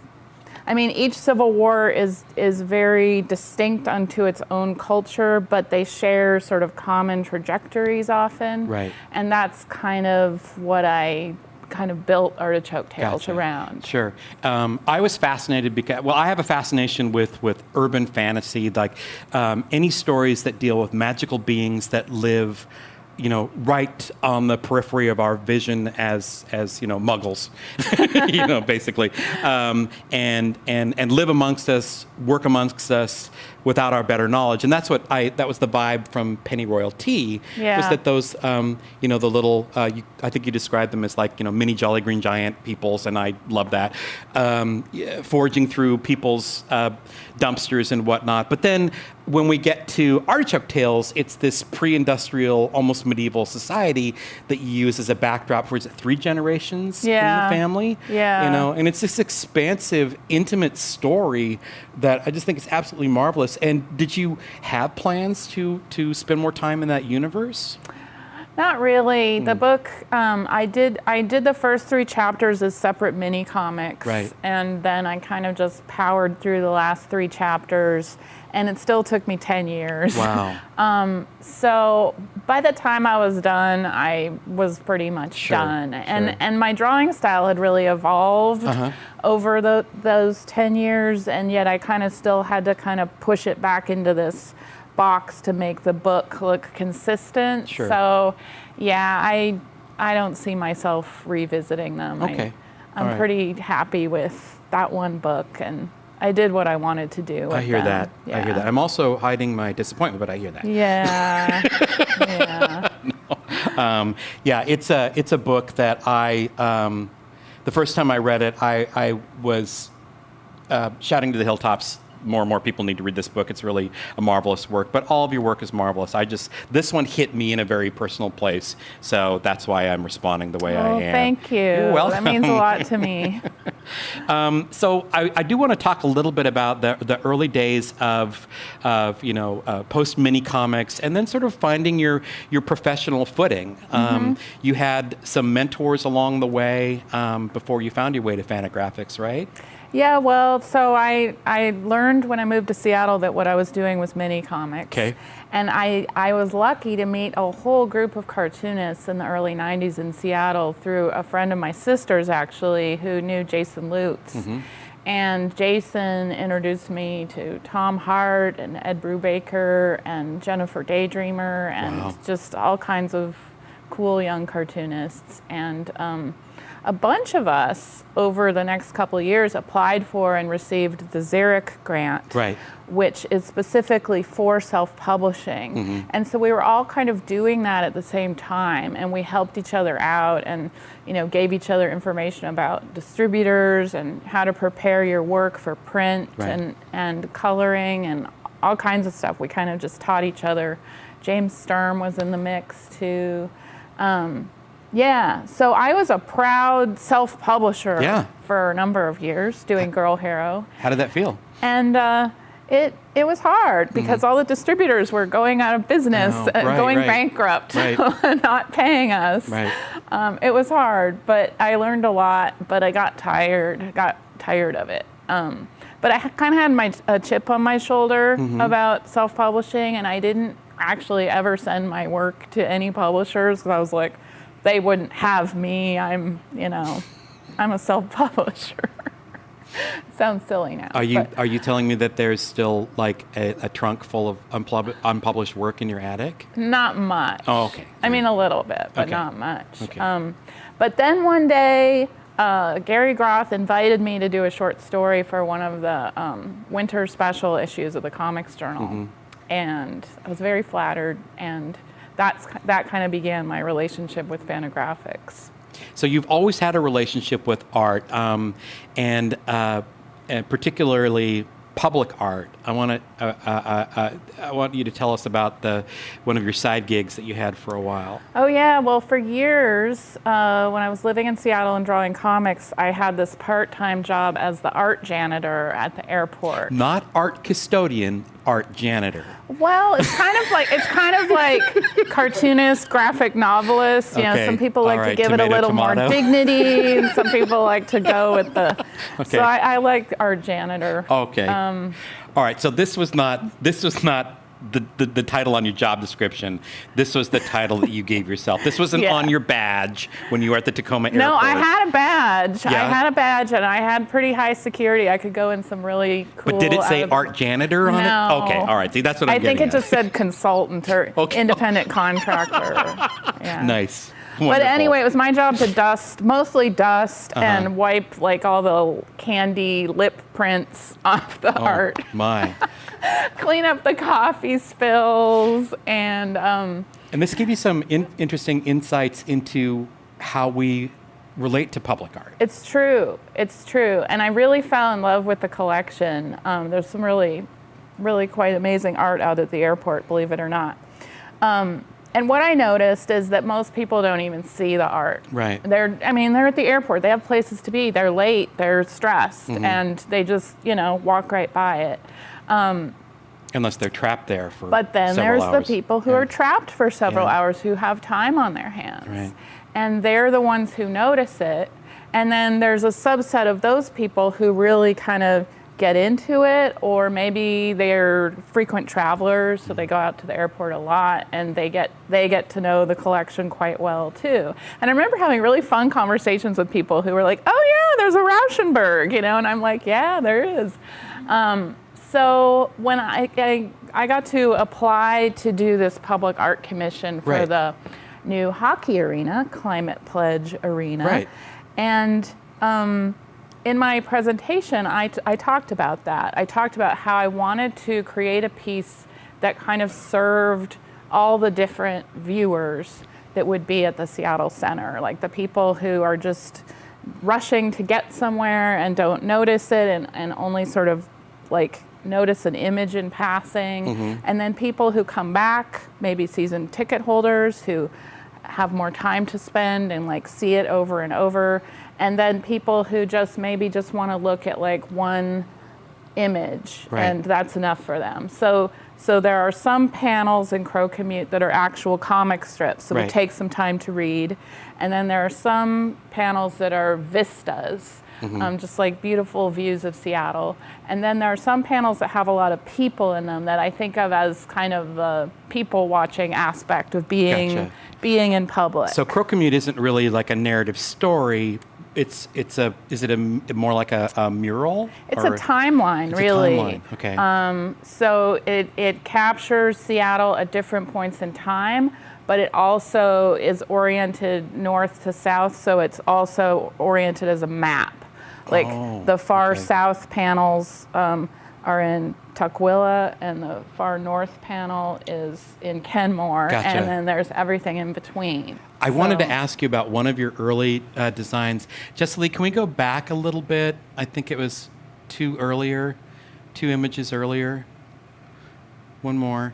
I mean, each civil war is very distinct unto its own culture, but they share sort of common trajectories often. Right. And that's kind of what I kind of built Artichoke Tales Gotcha. around. Sure. I was fascinated because, well, I have a fascination with urban fantasy, like any stories that deal with magical beings that live right on the periphery of our vision as Muggles, basically, and live amongst us, work amongst us without our better knowledge. And that was the vibe from Pennyroyal Tea. Yeah. Was that those, the little, I think you described them as like, mini Jolly Green Giant peoples, and I love that. Foraging through people's dumpsters and whatnot. But then when we get to Artichoke Tales, it's this pre-industrial, almost medieval society that you use as a backdrop for, is it 3 generations in the family? Yeah. And it's this expansive, intimate story that I just think is absolutely marvelous. And did you have plans to spend more time in that universe? Not really. The book, I did the first 3 chapters as separate mini comics, right? And then I kind of just powered through the last 3 chapters, and it still took me 10 years. Wow. So by the time I was done, I was pretty much done, and my drawing style had really evolved over those 10 years, and yet I kind of still had to kind of push it back into this box to make the book look consistent. Sure. So, yeah, I don't see myself revisiting them. Okay. I'm pretty happy with that one book, and I did what I wanted to do. I hear that. Yeah. I hear that. I'm also hiding my disappointment, but I hear that. Yeah. Yeah. It's a book that the first time I read it, I was shouting to the hilltops, more and more people need to read this book. It's really a marvelous work, but all of your work is marvelous. This one hit me in a very personal place, so that's why I'm responding the way I am. Thank you. You're welcome. That means a lot to me. So I do want to talk a little bit about the early days of post mini comics, and then sort of finding your professional footing. You had some mentors along the way before you found your way to Fantagraphics, right? Yeah, well, so I learned when I moved to Seattle that what I was doing was mini comics. Okay. And I was lucky to meet a whole group of cartoonists in the early 90s in Seattle through a friend of my sister's, actually, who knew Jason Lutz. And Jason introduced me to Tom Hart and Ed Brubaker and Jennifer Daydreamer and just all kinds of cool young cartoonists. And a bunch of us over the next couple of years applied for and received the Xeric grant, which is specifically for self-publishing. And so we were all kind of doing that at the same time, and we helped each other out and gave each other information about distributors and how to prepare your work for print and coloring and all kinds of stuff. We kind of just taught each other. James Sturm was in the mix too. Yeah, so I was a proud self-publisher for a number of years doing Girl Hero. How did that feel? And it was hard because all the distributors were going out of business, going bankrupt, not paying us. It was hard, but I learned a lot, but I got tired of it. But I kind of had a chip on my shoulder about self-publishing, and I didn't actually ever send my work to any publishers because I was like, they wouldn't have me. I'm a self-publisher. Sounds silly now. Are you telling me that there's still like a trunk full of unpublished work in your attic? Not much. Oh, okay. I mean, a little bit, but not much. Okay. But then one day, Gary Groth invited me to do a short story for one of the winter special issues of the Comics Journal, and I was very flattered, and that kind of began my relationship with Fantagraphics. So you've always had a relationship with art, and particularly public art. I want you to tell us about one of your side gigs that you had for a while. Oh yeah, well for years when I was living in Seattle and drawing comics, I had this part-time job as the art janitor at the airport. Not art custodian, art janitor. Well, it's kind of like cartoonist, graphic novelist. Some people like to give it a little more dignity, and some people like to go with the. Okay. So I like art janitor. Okay. All right. So this was not the title on your job description. This was the title that you gave yourself. This wasn't on your badge when you were at the Tacoma Airport. No, I had a badge. Yeah? I had a badge, and I had pretty high security. I could go in some really cool... But did it say art janitor on it? No. Okay, all right. See, that's what I'm I think getting it just said consultant or independent contractor. Yeah. Nice. But Wonderful. anyway, it was my job to mostly dust and wipe like all the candy lip prints off the art. My. Clean up the coffee spills and this gave you some interesting insights into how we relate to public art. It's true. And I really fell in love with the collection. There's some really, really quite amazing art out at the airport, believe it or not. And what I noticed is that most people don't even see the art. Right. They're at the airport. They have places to be. They're late. They're stressed, and they just, walk right by it. Unless they're trapped there for But then several there's hours. the people who are trapped for several hours who have time on their hands. Right. And they're the ones who notice it. And then there's a subset of those people who really kind of get into it, or maybe they're frequent travelers, so they go out to the airport a lot, and they get to know the collection quite well too. And I remember having really fun conversations with people who were like, "Oh yeah, there's a Rauschenberg," and I'm like, "Yeah, there is." So when I got to apply to do this public art commission for the new hockey arena, Climate Pledge Arena, and in my presentation, I talked about that. I talked about how I wanted to create a piece that kind of served all the different viewers that would be at the Seattle Center, like the people who are just rushing to get somewhere and don't notice it and only sort of like notice an image in passing, and then people who come back, maybe season ticket holders who have more time to spend and like see it over and over. And then people who maybe just want to look at like one image, and that's enough for them. So there are some panels in Commute that are actual comic strips, so it takes some time to read. And then there are some panels that are vistas, just like beautiful views of Seattle. And then there are some panels that have a lot of people in them that I think of as kind of the people watching aspect of being in public. So Commute isn't really like a narrative story. Is it more like a mural? It's a timeline, really. A timeline. Okay. So it captures Seattle at different points in time, but it also is oriented north to south, so it's also oriented as a map. Like the far south panels are in Tukwila, and the far north panel is in Kenmore, and then there's everything in between. I wanted to ask you about one of your early designs. Jessica Lee, can we go back a little bit? I think it was two images earlier. One more.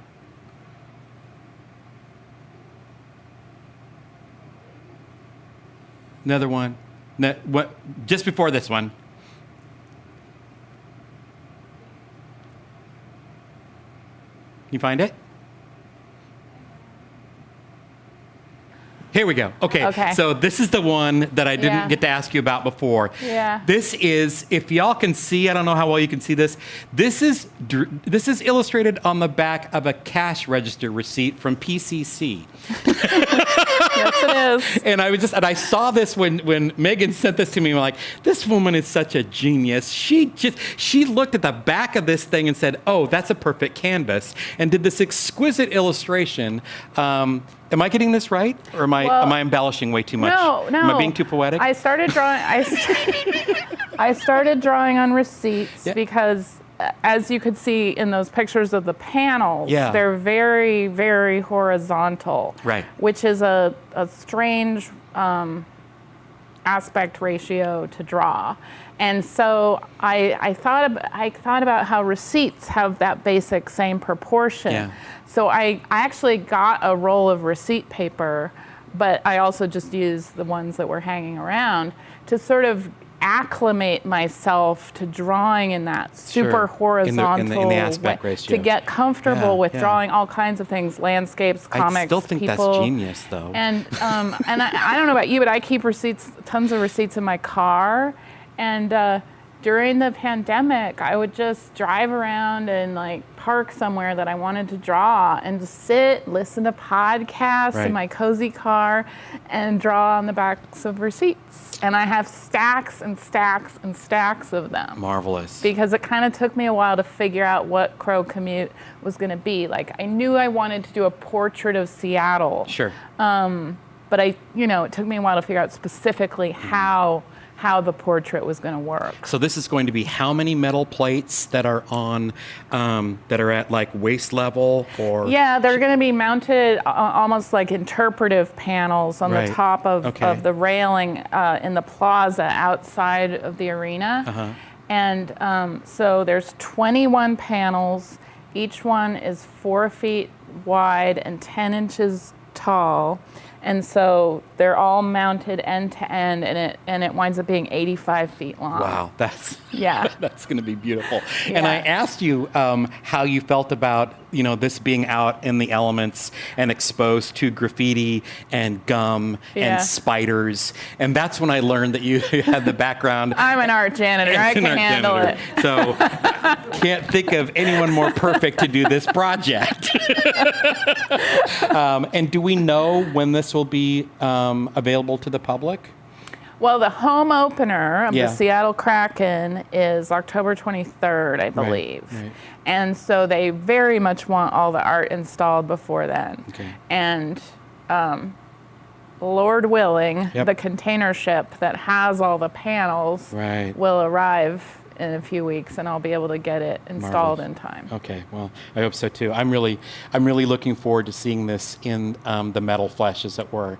Another one. Just before this one. You find it? Here we go. Okay. So this is the one that I didn't get to ask you about before. Yeah. This is, if y'all can see, I don't know how well you can see this. This is illustrated on the back of a cash register receipt from PCC. Yes, it is. And I saw this when Megan sent this to me. I'm like, this woman is such a genius. She looked at the back of this thing and said, "Oh, that's a perfect canvas," and did this exquisite illustration. Am I getting this right, or am I embellishing way too much? No. Am I being too poetic? I started drawing. I started drawing on receipts because, as you could see in those pictures of the panels, they're very, very horizontal. Right. Which is a strange aspect ratio to draw. And so I thought about how receipts have that basic same proportion. Yeah. So I actually got a roll of receipt paper, but I also just used the ones that were hanging around to sort of acclimate myself to drawing in that super horizontal in the aspect ratio. to get comfortable with drawing all kinds of things, landscapes, comics, I still think people. that's genius, though. And I don't know about you, but I keep tons of receipts in my car. And during the pandemic, I would just drive around and like park somewhere that I wanted to draw and just sit, listen to podcasts in my cozy car, and draw on the backs of receipts. And I have stacks and stacks and stacks of them. Marvelous. Because it kind of took me a while to figure out what Commute was going to be. Like, I knew I wanted to do a portrait of Seattle. Sure. But it took me a while to figure out specifically how the portrait was going to work. So this is going to be how many metal plates that are on, that are at like waist level, or? Yeah, they're going to be mounted almost like interpretive panels on the top of the railing in the plaza outside of the arena. And so there's 21 panels. Each one is 4 feet wide and 10 inches tall. And so they're all mounted end to end, and it winds up being 85 feet long. Wow, that's going to be beautiful. Yeah. And I asked you how you felt about this being out in the elements and exposed to graffiti and gum and spiders, and that's when I learned that you had the background. I'm an art janitor. I can handle it. So can't think of anyone more perfect to do this project. And do we know when this will be available to the public? Well, the home opener of the Seattle Kraken is October 23rd, I believe. Right. And so they very much want all the art installed before then. Okay. And Lord willing, the container ship that has all the panels will arrive in a few weeks, and I'll be able to get it installed in time. Okay, well, I hope so too. I'm really looking forward to seeing this in the metal flesh, as it were.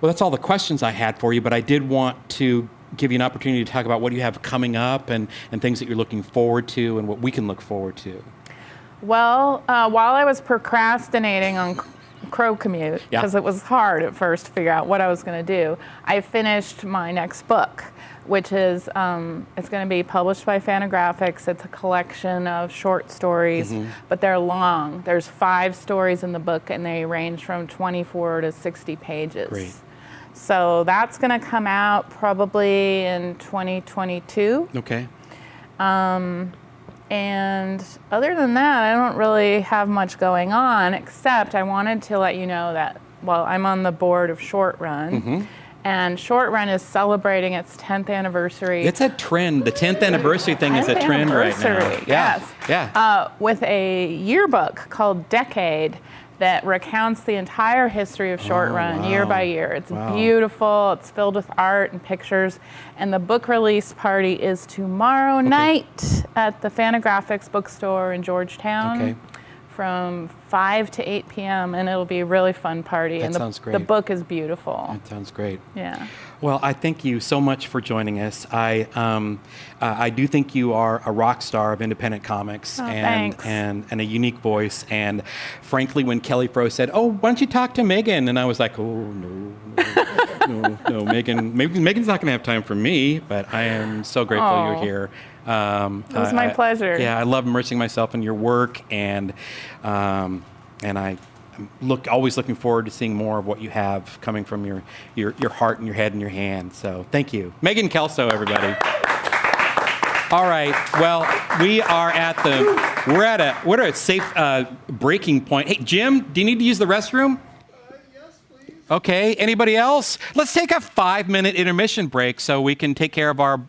Well, that's all the questions I had for you, but I did want to give you an opportunity to talk about what you have coming up and things that you're looking forward to and what we can look forward to. Well, while I was procrastinating on Commute, because it was hard at first to figure out what I was going to do, I finished my next book, which is, it's going to be published by Fantagraphics. It's a collection of short stories, but they're long. There's 5 stories in the book, and they range from 24 to 60 pages. Great. So that's going to come out probably in 2022. Okay. And other than that, I don't really have much going on, except I wanted to let you know that, well, I'm on the board of Short Run. And Short Run is celebrating its 10th anniversary. It's a trend. The 10th anniversary thing is a trend right now. Yes. With a yearbook called Decade that recounts the entire history of Short Run year by year. It's beautiful. It's filled with art and pictures. And the book release party is tomorrow night at the Fantagraphics bookstore in Georgetown. From 5 to 8 p.m., and it'll be a really fun party. That sounds great. The book is beautiful. That sounds great. Yeah. Well, I thank you so much for joining us. I do think you are a rock star of independent comics and a unique voice. And frankly, when Kelly Froh said, "Oh, why don't you talk to Megan?" and I was like, "Oh no, Megan's not going to have time for me." But I am so grateful you're here. It was my pleasure. I love immersing myself in your work, and I always looking forward to seeing more of what you have coming from your heart and your head and your hand. So thank you, Megan Kelso, everybody. All right, well, we're at a safe breaking point. Hey, Jim, do you need to use the restroom? Yes, please. Okay. Anybody else? Let's take a 5-minute intermission break so we can take care of our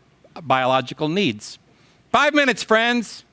biological needs. 5 minutes, friends.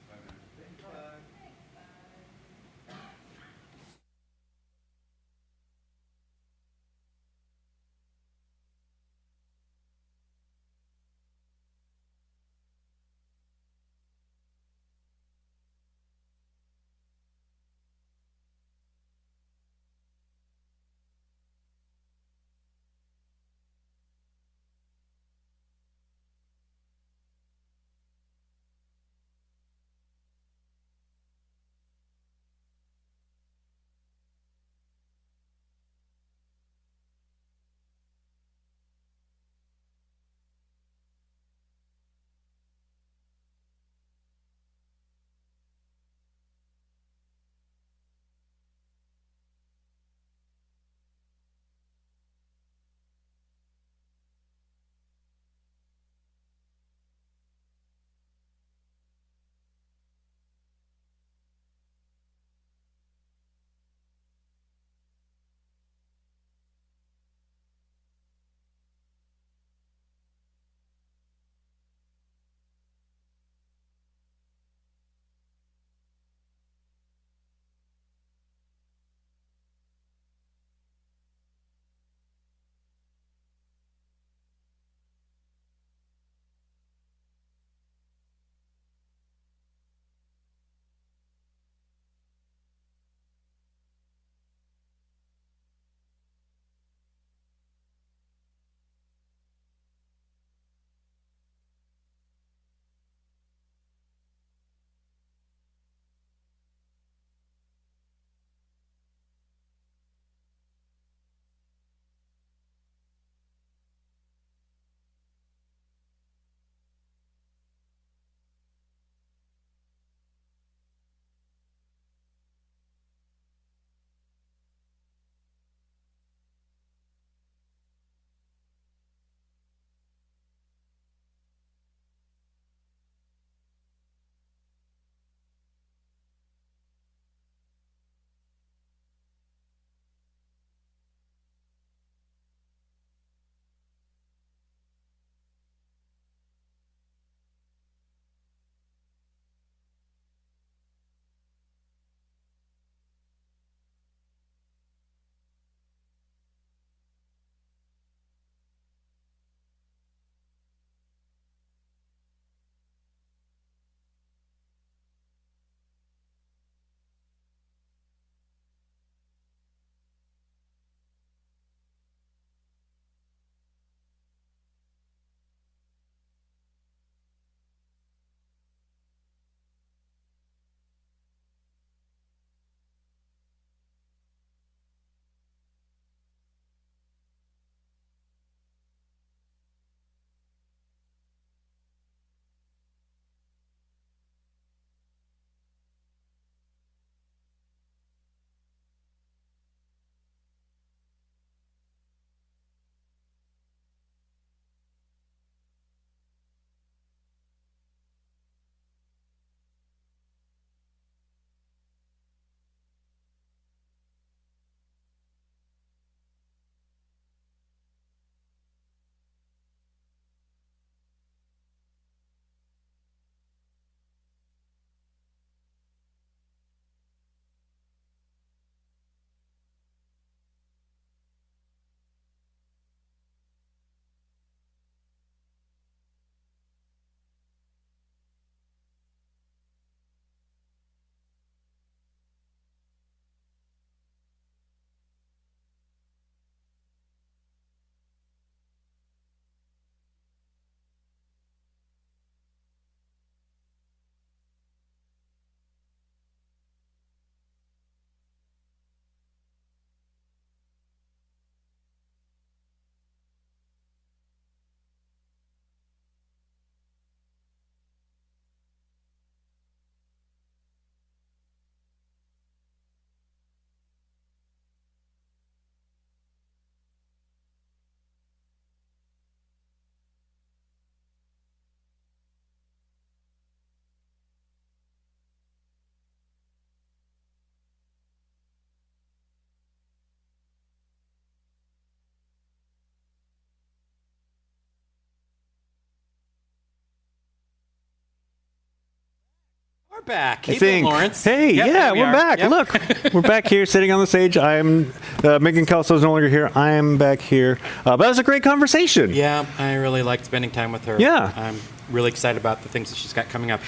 back. I Hey, think. Lawrence. Hey, Yep, yeah, there we we're are. back. Yep. Look, we're back here sitting on the stage. I'm Megan Kelso is no longer here. I am back here. But that was a great conversation. Yeah, I really liked spending time with her. Yeah. I'm really excited about the things that she's got coming up.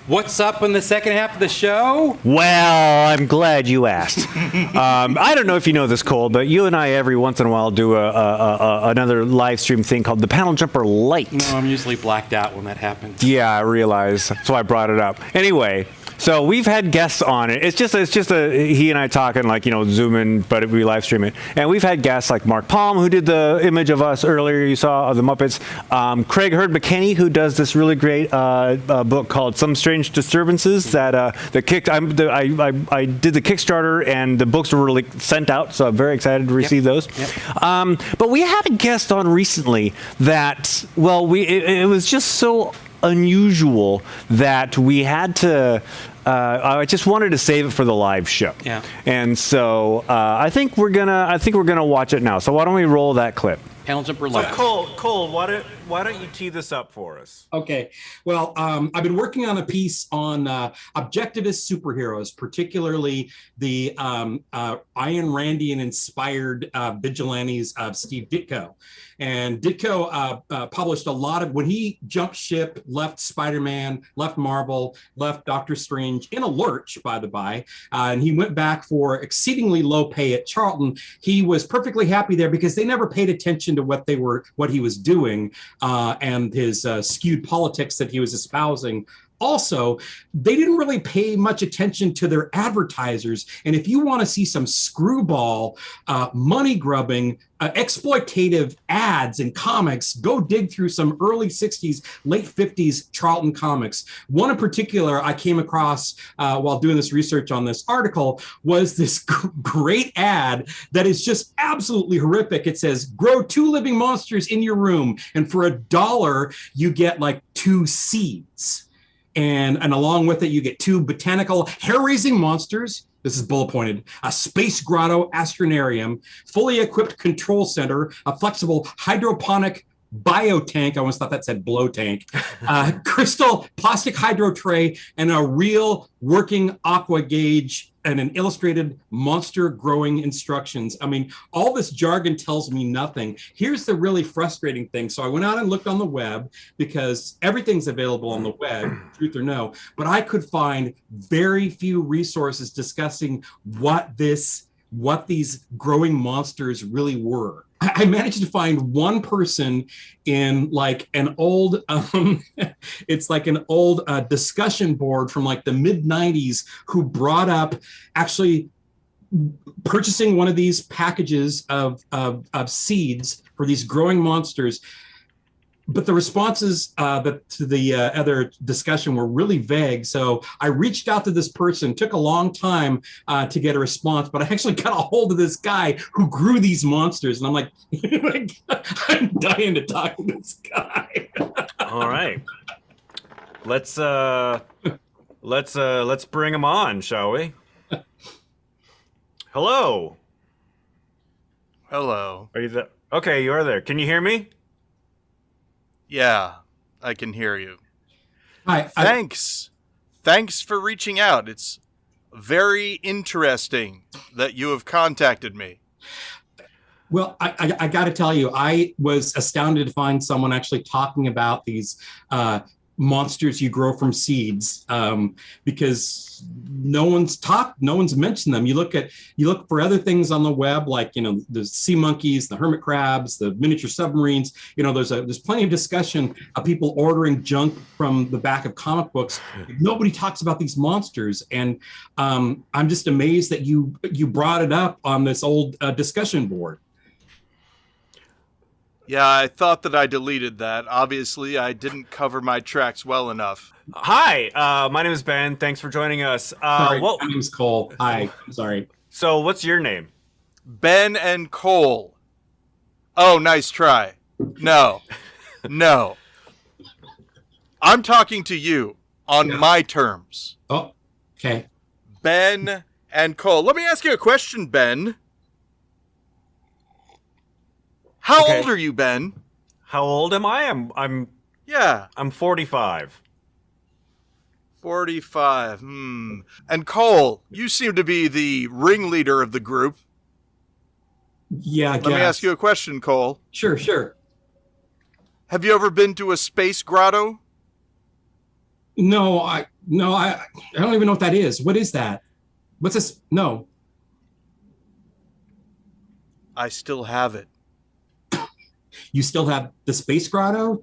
What's up in the second half of the show? Well, I'm glad you asked. I don't know if you know this, Cole, but you and I every once in a while do another live stream thing called the Panel Jumper Lite. No, I'm usually blacked out when that happens. Yeah, I realize. That's why I brought it up. Anyway, so we've had guests on it. It's just he and I talking like, Zoom in, but we live stream it. And we've had guests like Mark Palm, who did the image of us earlier you saw of the Muppets. Craig Hurd McKinney, who does this really great book called Some Strange Disturbances that kicked. I did the Kickstarter and the books were really sent out, so I'm very excited to receive those. Yep. But we had a guest on recently that, it was just so unusual that we had to. I just wanted to save it for the live show. Yeah. And so I think we're gonna watch it now. So why don't we roll that clip? Panel Jumper So Live. Cole, why don't you tee this up for us? Okay. Well, I've been working on a piece on objectivist superheroes, particularly the Ayn Randian-inspired vigilantes of Steve Ditko. And Ditko published a lot of, when he jumped ship, left Spider-Man, left Marvel, left Doctor Strange in a lurch, by the by, and he went back for exceedingly low pay at Charlton. He was perfectly happy there because they never paid attention to what he was doing and his skewed politics that he was espousing. Also, they didn't really pay much attention to their advertisers. And if you want to see some screwball, money grubbing, exploitative ads in comics, go dig through some early 60s, late 50s Charlton comics. One in particular I came across while doing this research on this article was this great ad that is just absolutely horrific. It says, grow 2 living monsters in your room, and for $1, you get like 2 seeds. And along with it, you get 2 botanical hair-raising monsters. This is bullet pointed. A space grotto astronarium, fully equipped control center, a flexible hydroponic biotank. I almost thought that said blow tank. Crystal plastic hydro tray, and a real working aqua gauge, and an illustrated monster growing instructions. I mean, all this jargon tells me nothing. Here's the really frustrating thing. So I went out and looked on the web, because everything's available on the web, truth or no, but I could find very few resources discussing what these growing monsters really were. I managed to find one person in like an old, it's like an old discussion board from like the mid-90s who brought up actually purchasing one of these packages of seeds for these growing monsters. But the responses to the other discussion were really vague. So I reached out to this person, took a long time to get a response, but I actually got a hold of this guy who grew these monsters. And I'm like, I'm dying to talk to this guy. All right. Let's bring him on, shall we? Hello. Hello. Are you there? Okay, you are there. Can you hear me? Yeah, I can hear you. Hi. Thanks. Thanks for reaching out. It's very interesting that you have contacted me. Well, I got to tell you, I was astounded to find someone actually talking about these monsters you grow from seeds, because no one's mentioned them. You look for other things on the web, like the sea monkeys, the hermit crabs, the miniature submarines. There's plenty of discussion of people ordering junk from the back of comic books. Nobody talks about these monsters, and I'm just amazed that you brought it up on this old discussion board. Yeah, I thought that I deleted that. Obviously, I didn't cover my tracks well enough. Hi, my name is Ben. Thanks for joining us. Sorry, my name's Cole. Hi, I'm sorry. So what's your name? Ben and Cole. Oh, nice try. No. I'm talking to you on my terms. Oh, okay. Ben and Cole. Let me ask you a question, Ben. How old are you, Ben? How old am I? I'm 45. 45. And Cole, you seem to be the ringleader of the group. Yeah, I Let me guess. ask you a question, Cole. Sure. Have you ever been to a space grotto? No, I don't even know what that is. What is that? What's this? No. I still have it. You still have the space grotto?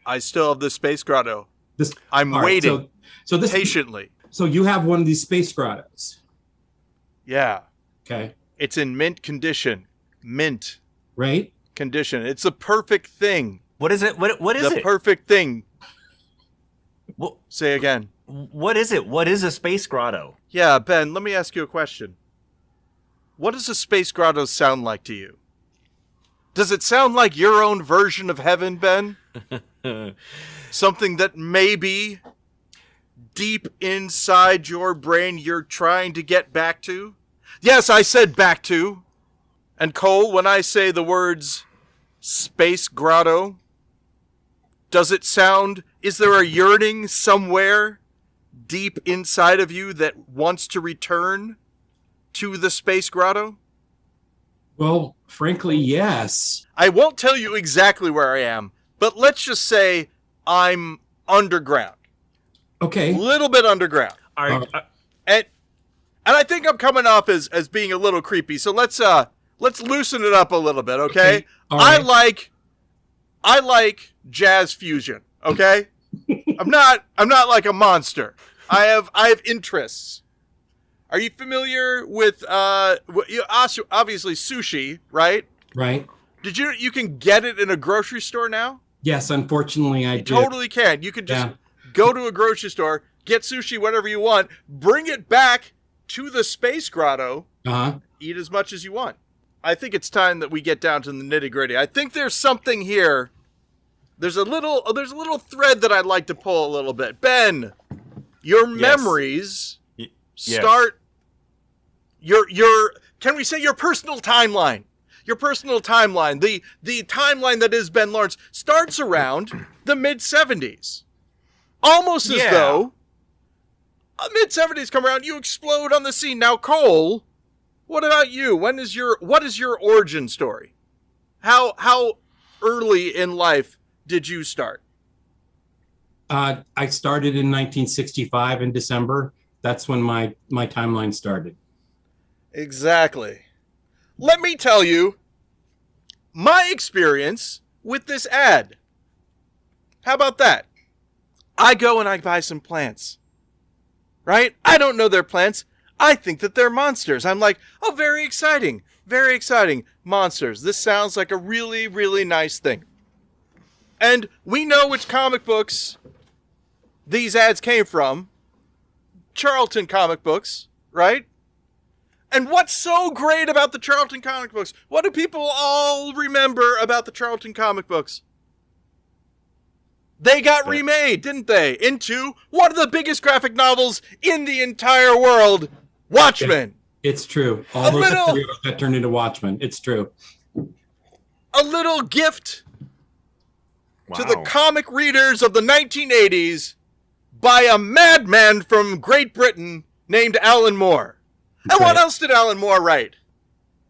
I still have the space grotto. This. I'm all right, waiting So this. patiently. So you have one of these space grottos. Yeah. Okay. It's in mint condition. Mint Right. condition. It's the perfect thing. What is it? What is The it? perfect thing. Wha- Say again. What is it? What is a space grotto? Yeah, Ben, let me ask you a question. What does a space grotto sound like to you? Does it sound like your own version of heaven, Ben? Something that maybe deep inside your brain you're trying to get back to? Yes, I said back to. And Cole, when I say the words space grotto, does it sound, is there a yearning somewhere deep inside of you that wants to return to the space grotto? Well, frankly, yes. I won't tell you exactly where I am, but let's just say I'm underground. Okay. A little bit underground. And I think I'm coming off as being a little creepy. So let's loosen it up a little bit, okay? All right. I like jazz fusion, okay? I'm not like a monster. I have interests. Are you familiar with obviously sushi, right? Right. Did you can get it in a grocery store now? Yes, unfortunately, I You do. totally can. You could just go to a grocery store, get sushi, whatever you want, bring it back to the space grotto, eat as much as you want. I think it's time that we get down to the nitty-gritty. I think there's something here. There's a little thread that I'd like to pull a little bit. Ben, your memories start your can we say your personal timeline? Your personal timeline, the timeline that is Ben Lawrence, starts around the mid-'70s. Almost as though mid-'70s come around, you explode on the scene. Now, Cole, what about you? What is your origin story? How early in life did you start? I started in 1965 in December. That's when my timeline started. Exactly. Let me tell you my experience with this ad. How about that? I go and I buy some plants. Right? I don't know they're plants. I think that they're monsters. I'm like, oh, very exciting. Very exciting. Monsters. This sounds like a really, really nice thing. And we know which comic books these ads came from. Charlton comic books, right? And what's so great about the Charlton comic books? What do people all remember about the Charlton comic books? They got remade, didn't they? Into one of the biggest graphic novels in the entire world, Watchmen. It's true. All those heroes got turned into Watchmen. It's true. A little gift to the comic readers of the 1980s by a madman from Great Britain named Alan Moore. And what else did Alan Moore write?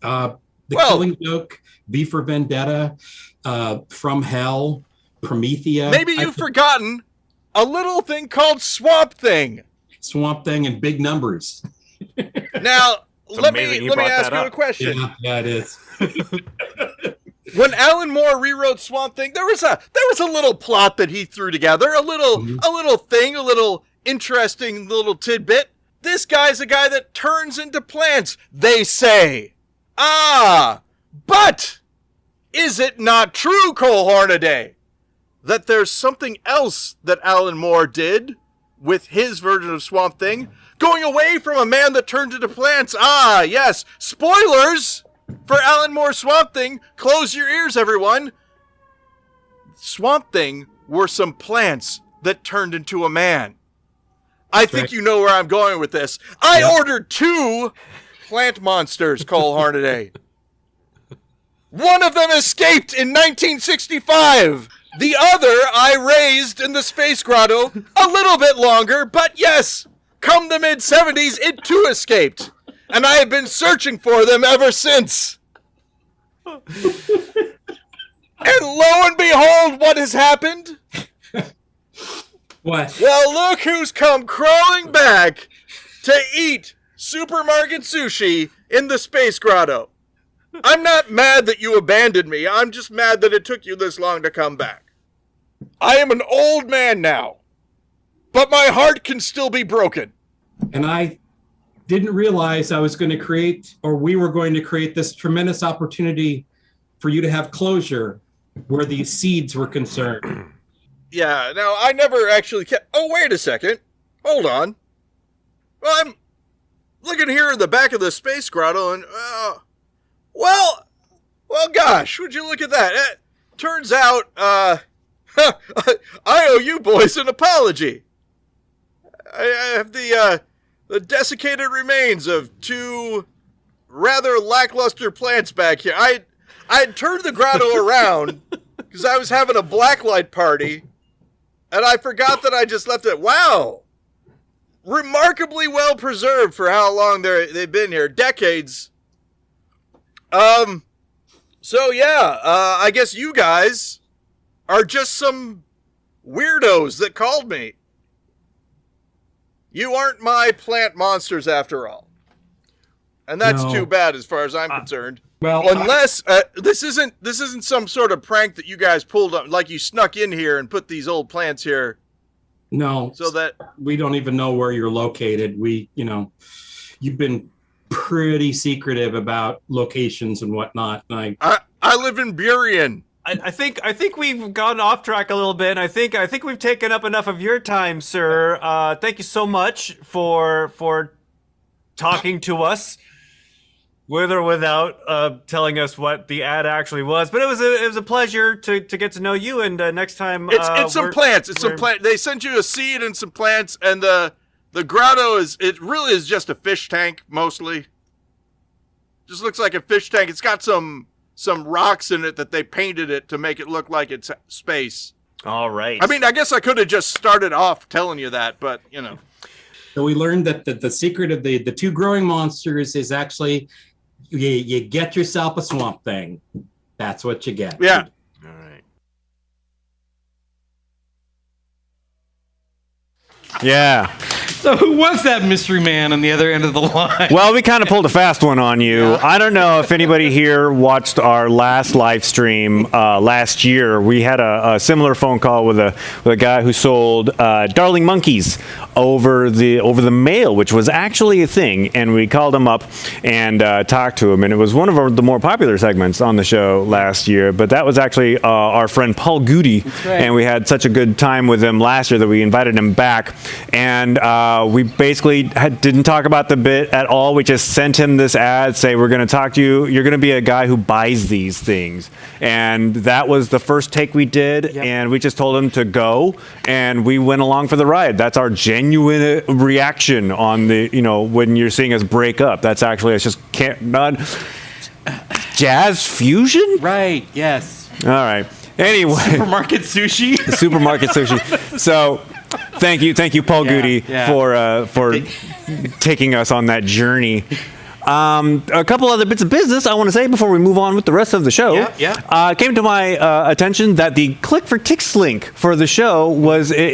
The Killing Joke, V for Vendetta, From Hell, Promethea. Maybe you've forgotten a little thing called Swamp Thing. Swamp Thing and Big Numbers. Now, let me ask you a question. Yeah, it is. When Alan Moore rewrote Swamp Thing, there was a little plot that he threw together, a little thing, a little interesting little tidbit. This guy's a guy that turns into plants, they say. But is it not true, Cole Hornaday, that there's something else that Alan Moore did with his version of Swamp Thing, going away from a man that turned into plants? Yes, spoilers for Alan Moore's Swamp Thing. Close your ears, everyone. Swamp Thing were some plants that turned into a man. I think you know where I'm going with this. I ordered 2 plant monsters, Cole Hornaday. One of them escaped in 1965. The other I raised in the Space Grotto a little bit longer, but yes, come the mid-70s, it too escaped. And I have been searching for them ever since. And lo and behold, what has happened? What? Well, look who's come crawling back to eat supermarket sushi in the Space Grotto. I'm not mad that you abandoned me. I'm just mad that it took you this long to come back. I am an old man now, but my heart can still be broken. And I didn't realize I was going to create, or we were going to create, this tremendous opportunity for you to have closure where these seeds were concerned. Yeah, now I never actually kept... Oh, wait a second. Hold on. Well, I'm looking here in the back of the Space Grotto and... Well, gosh, would you look at that? Turns out, I owe you boys an apology. I have the desiccated remains of two rather lackluster plants back here. I'd turned the grotto around because I was having a blacklight party, and I forgot that I just left it. Wow. Remarkably well preserved for how long they've been here. Decades. So yeah, I guess you guys are just some weirdos that called me. You aren't my plant monsters after all. And that's too bad as far as I'm concerned. Well, unless this isn't some sort of prank that you guys pulled up, like you snuck in here and put these old plants here. No, so that we don't even know where you're located. You've been pretty secretive about locations and whatnot. I live in Darien. I think we've gone off track a little bit. And I think we've taken up enough of your time, sir. Thank you so much for talking to us, with or without telling us what the ad actually was. But it was a pleasure to get to know you. And next time, it's some plants. It's some plant. They sent you a seed and some plants, and the grotto really is just a fish tank mostly. Just looks like a fish tank. It's got some rocks in it that they painted it to make it look like it's space. All right. I mean, I guess I could have just started off telling you that, but So we learned that the secret of the two growing monsters is actually you get yourself a swamp thing. That's what you get. Yeah. All right. Yeah. So who was that mystery man on the other end of the line? Well, we kind of pulled a fast one on you. Yeah. I don't know if anybody here watched our last live stream last year. We had a similar phone call with a guy who sold darling monkeys over the mail, which was actually a thing. And we called him up and talked to him. And it was one of the more popular segments on the show last year. But that was actually our friend Paul Goody. That's right. And we had such a good time with him last year that we invited him back. And we basically didn't talk about the bit at all. We just sent him this ad, say, we're going to talk to you. You're going to be a guy who buys these things. And that was the first take we did. Yep. And we just told him to go. And we went along for the ride. That's our genuine reaction on when you're seeing us break up. That's actually, it's just not jazz fusion? Right, yes. All right. Anyway. Supermarket sushi. Supermarket sushi. So thank you, Paul Goody, for taking us on that journey. A couple other bits of business I want to say before we move on with the rest of the show. It came to my attention that the click for ticks link for the show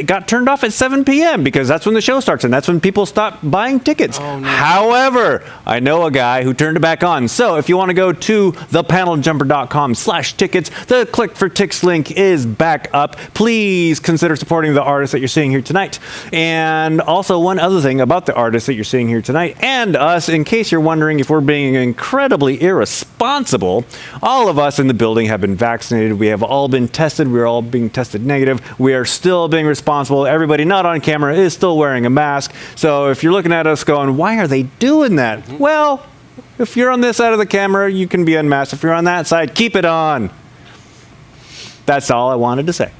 got turned off at 7 p.m. because that's when the show starts and that's when people stop buying tickets. Oh, no. However, I know a guy who turned it back on. So if you want to go to thepaneljumper.com/tickets, the click for ticks link is back up. Please consider supporting the artists that you're seeing here tonight. And also one other thing about the artists that you're seeing here tonight and us, in case you're wondering if we're being incredibly irresponsible, all of us in the building have been vaccinated. We have all been tested. We're all being tested negative. We are still being responsible. Everybody not on camera is still wearing a mask. So if you're looking at us going, why are they doing that? Mm-hmm. Well, if you're on this side of the camera, you can be unmasked. If you're on that side, keep it on. That's all I wanted to say.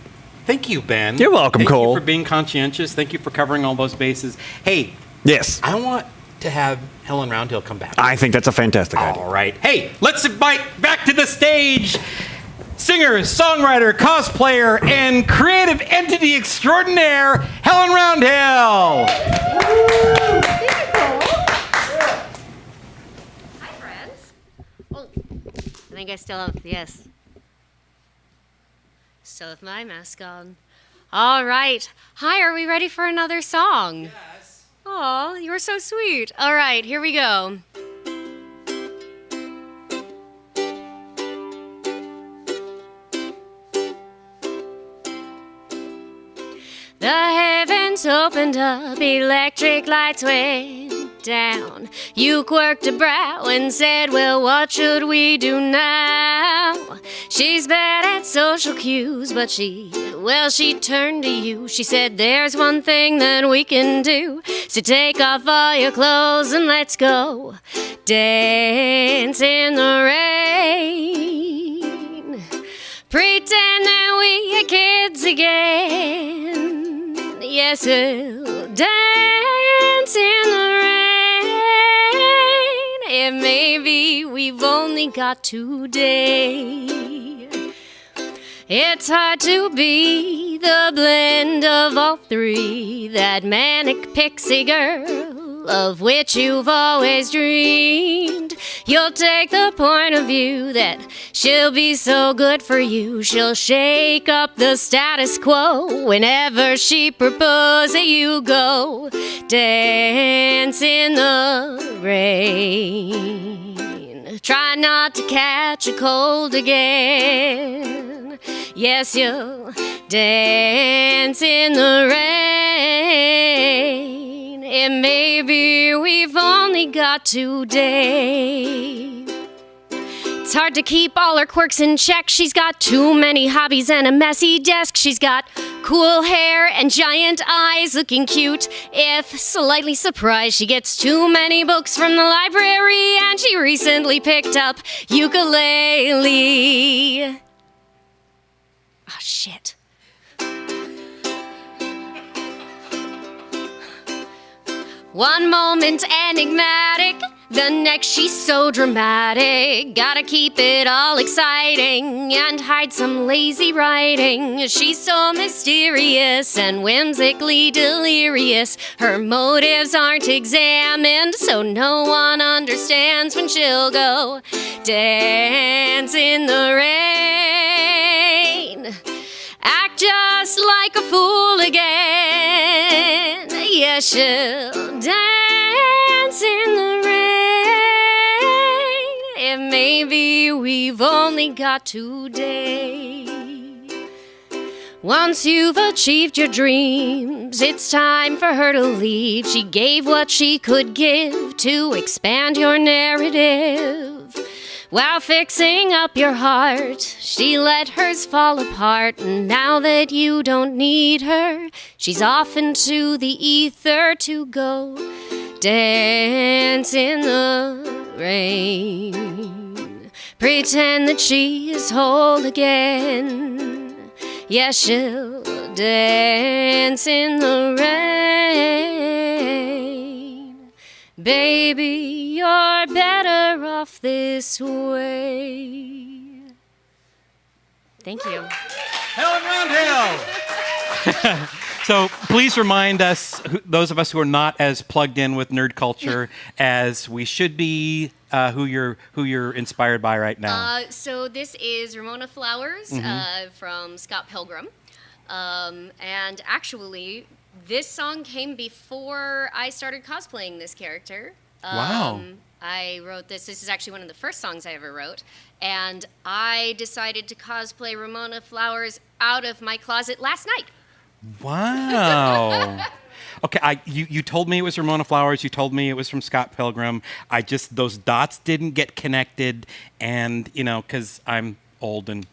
Thank you, Ben. You're welcome, Cole. Thank you for being conscientious. Thank you for covering all those bases. Hey. Yes. I want to have Helen Roundhill come back. I think that's a fantastic idea. All right. Hey, let's invite back to the stage singer, songwriter, cosplayer, and creative entity extraordinaire, Helen Roundhill. Hi, friends. Oh, I think I still have, yes. So with my mask on. All right. Hi, are we ready for another song? Yes. Aw, you were so sweet. All right, here we go. The heavens opened up, electric lights went down. You quirked a brow and said, well, what should we do now? She's bad at social cues, but she turned to you. She said, there's one thing that we can do. So take off all your clothes and let's go dance in the rain. Pretend that we are kids again. Yes, we'll dance in the rain. It may be we've only got today. It's hard to be the blend of all three, that manic pixie girl of which you've always dreamed. You'll take the point of view that she'll be so good for you. She'll shake up the status quo whenever she proposes. You go dance in the rain. Try not to catch a cold again. Yes, you'll dance in the rain. It may be we've only got today. It's hard to keep all her quirks in check. She's got too many hobbies and a messy desk. She's got cool hair and giant eyes, looking cute if slightly surprised. She gets too many books from the library, and she recently picked up ukulele. Oh, shit. One moment enigmatic, the next she's so dramatic. Gotta keep it all exciting and hide some lazy writing. She's so mysterious and whimsically delirious. Her motives aren't examined, so no one understands when she'll go dance in the rain. Act just like a fool again. Yeah, she'll dance in the rain. It may be we've only got today. Once you've achieved your dreams, it's time for her to leave. She gave what she could give to expand your narrative. While fixing up your heart, she let hers fall apart. And now that you don't need her, she's off into the ether to go dance in the rain. Pretend that she is whole again. Yes, she'll dance in the rain. Baby, you're better off this way. Thank you. Helen Roundhill! So please remind us, those of us who are not as plugged in with nerd culture as we should be, who you're inspired by right now. So this is Ramona Flowers from Scott Pilgrim. And actually, this song came before I started cosplaying this character. Wow. I wrote this. This is actually one of the first songs I ever wrote. And I decided to cosplay Ramona Flowers out of my closet last night. Wow. Okay, you told me it was Ramona Flowers. You told me it was from Scott Pilgrim. Those dots didn't get connected. And, because I'm old and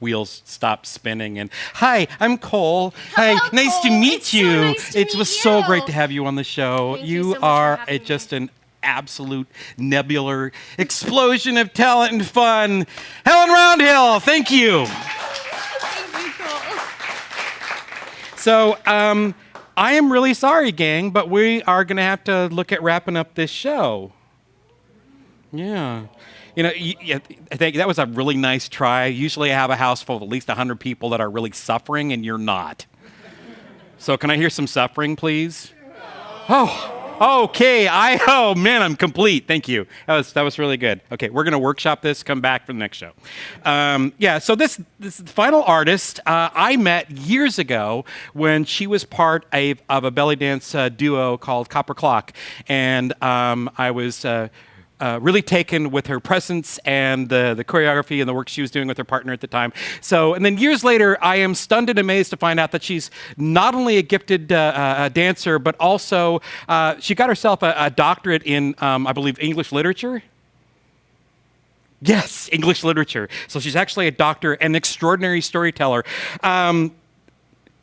wheels stop spinning. And hi, I'm Cole. Hello, hi, nice Cole. to meet It's you. So nice to It meet was so you. great to have you on the show. Thank you so much for are having me. just an absolute nebular explosion of talent and fun. Helen Roundhill, thank you. Thank you, Cole. So, I am really sorry, gang, but we are going to have to look at wrapping up this show. Yeah. You know, I think that was a really nice try. Usually I have a house full of at least 100 people that are really suffering, and you're not. So can I hear some suffering, please? Oh, okay. Oh, man, I'm complete. Thank you. That was really good. Okay, we're going to workshop this, come back for the next show. So this is the final artist I met years ago when she was part of a belly dance duo called Copper Clock. And I was really taken with her presence and the choreography and the work she was doing with her partner at the time. And then years later, I am stunned and amazed to find out that she's not only a gifted dancer, but also she got herself a doctorate in, I believe, English literature. Yes, English literature. So she's actually a doctor and an extraordinary storyteller.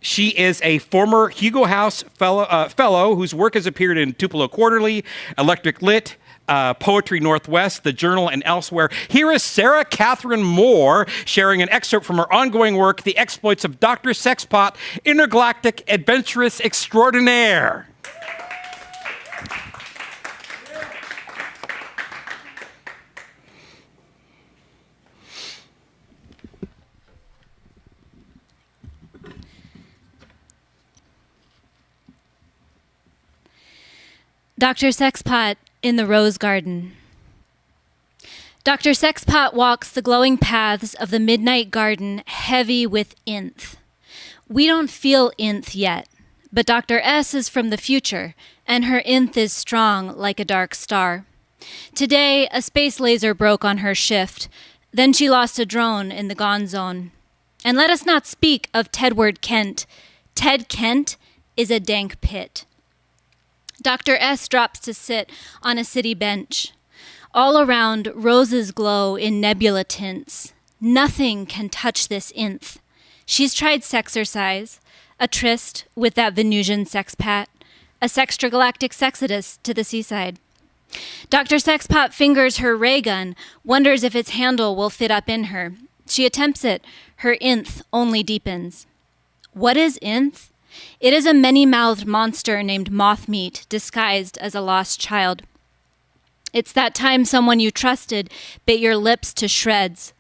She is a former Hugo House fellow whose work has appeared in Tupelo Quarterly, Electric Lit, Poetry Northwest, The Journal, and elsewhere. Here is Sarah Kathryn Moore sharing an excerpt from her ongoing work, The Exploits of Dr. Sexpot, Intergalactic Adventuress Extraordinaire. Dr. Sexpot in the Rose Garden. Dr. Sexpot walks the glowing paths of the midnight garden heavy with inth. We don't feel inth yet, but Dr. S is from the future, and her inth is strong like a dark star. Today, a space laser broke on her shift. Then she lost a drone in the gone zone. And let us not speak of Tedward Kent. Ted Kent is a dank pit. Dr. S drops to sit on a city bench. All around, roses glow in nebula tints. Nothing can touch this inth. She's tried sexercise, a tryst with that Venusian sexpat, a sextragalactic sexodus to the seaside. Dr. Sexpot fingers her ray gun, wonders if its handle will fit up in her. She attempts it. Her inth only deepens. What is inth? It is a many-mouthed monster named Mothmeat, disguised as a lost child. It's that time someone you trusted bit your lips to shreds.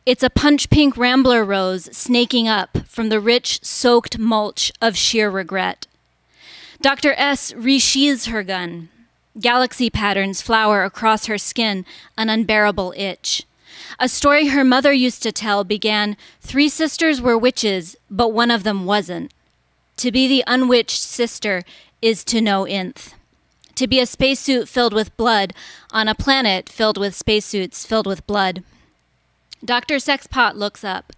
It's a punch-pink rambler rose snaking up from the rich, soaked mulch of sheer regret. Dr. S resheathes her gun. Galaxy patterns flower across her skin, an unbearable itch. A story her mother used to tell began, 3 sisters were witches, but one of them wasn't. To be the unwitched sister is to know inth. To be a spacesuit filled with blood on a planet filled with spacesuits filled with blood. Dr. Sexpot looks up.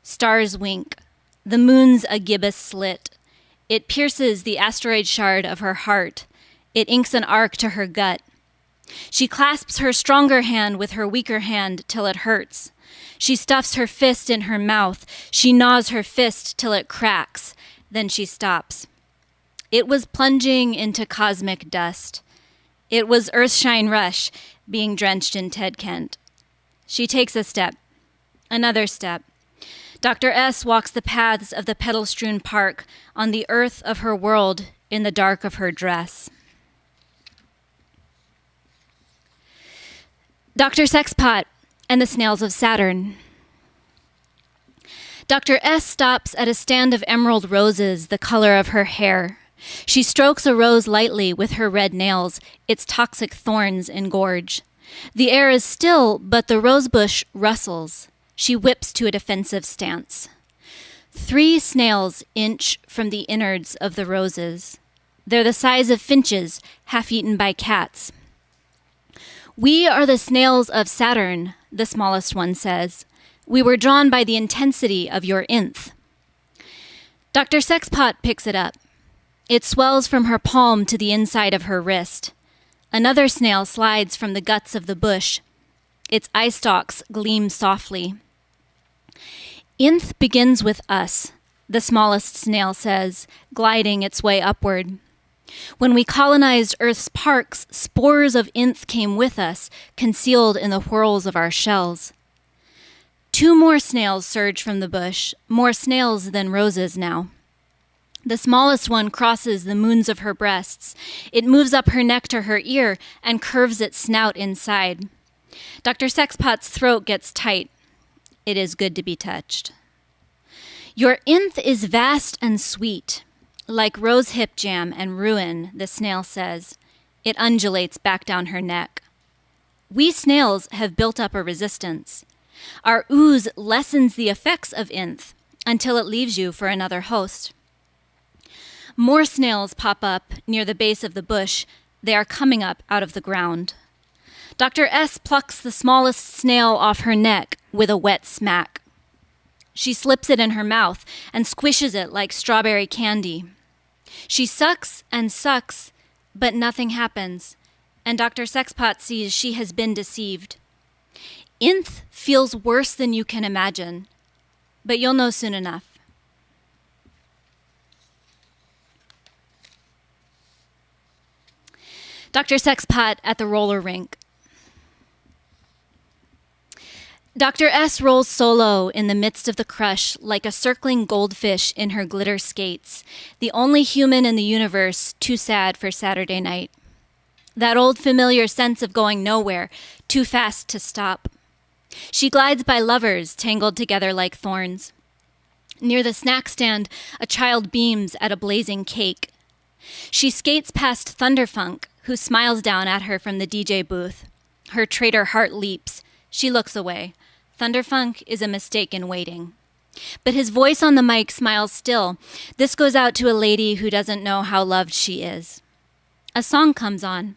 Stars wink. The moon's a gibbous slit. It pierces the asteroid shard of her heart. It inks an arc to her gut. She clasps her stronger hand with her weaker hand till it hurts. She stuffs her fist in her mouth. She gnaws her fist till it cracks. Then she stops. It was plunging into cosmic dust. It was Earthshine Rush being drenched in Ted Kent. She takes a step. Another step. Dr. S walks the paths of the petal-strewn park on the earth of her world in the dark of her dress. Dr. Sexpot and the Snails of Saturn. Dr. S stops at a stand of emerald roses, the color of her hair. She strokes a rose lightly with her red nails, its toxic thorns engorge. The air is still, but the rosebush rustles. She whips to a defensive stance. 3 snails inch from the innards of the roses. They're the size of finches, half eaten by cats. We are the snails of Saturn, the smallest one says. We were drawn by the intensity of your inth. Dr. Sexpot picks it up. It swells from her palm to the inside of her wrist. Another snail slides from the guts of the bush. Its eye stalks gleam softly. Inth begins with us, the smallest snail says, gliding its way upward. When we colonized Earth's parks, spores of inth came with us, concealed in the whorls of our shells. 2 more snails surge from the bush, more snails than roses now. The smallest one crosses the moons of her breasts. It moves up her neck to her ear and curves its snout inside. Dr. Sexpot's throat gets tight. It is good to be touched. Your inth is vast and sweet. Like rose hip jam and ruin, the snail says. It undulates back down her neck. We snails have built up a resistance. Our ooze lessens the effects of inth until it leaves you for another host. More snails pop up near the base of the bush. They are coming up out of the ground. Dr. S plucks the smallest snail off her neck with a wet smack. She slips it in her mouth and squishes it like strawberry candy. She sucks and sucks, but nothing happens, and Dr. Sexpot sees she has been deceived. Inth feels worse than you can imagine, but you'll know soon enough. Dr. Sexpot at the roller rink. Dr. S rolls solo in the midst of the crush like a circling goldfish in her glitter skates, the only human in the universe too sad for Saturday night. That old familiar sense of going nowhere, too fast to stop. She glides by lovers tangled together like thorns. Near the snack stand, a child beams at a blazing cake. She skates past Thunderfunk, who smiles down at her from the DJ booth. Her traitor heart leaps. She looks away. Thunderfunk is a mistake in waiting. But his voice on the mic smiles still. This goes out to a lady who doesn't know how loved she is. A song comes on.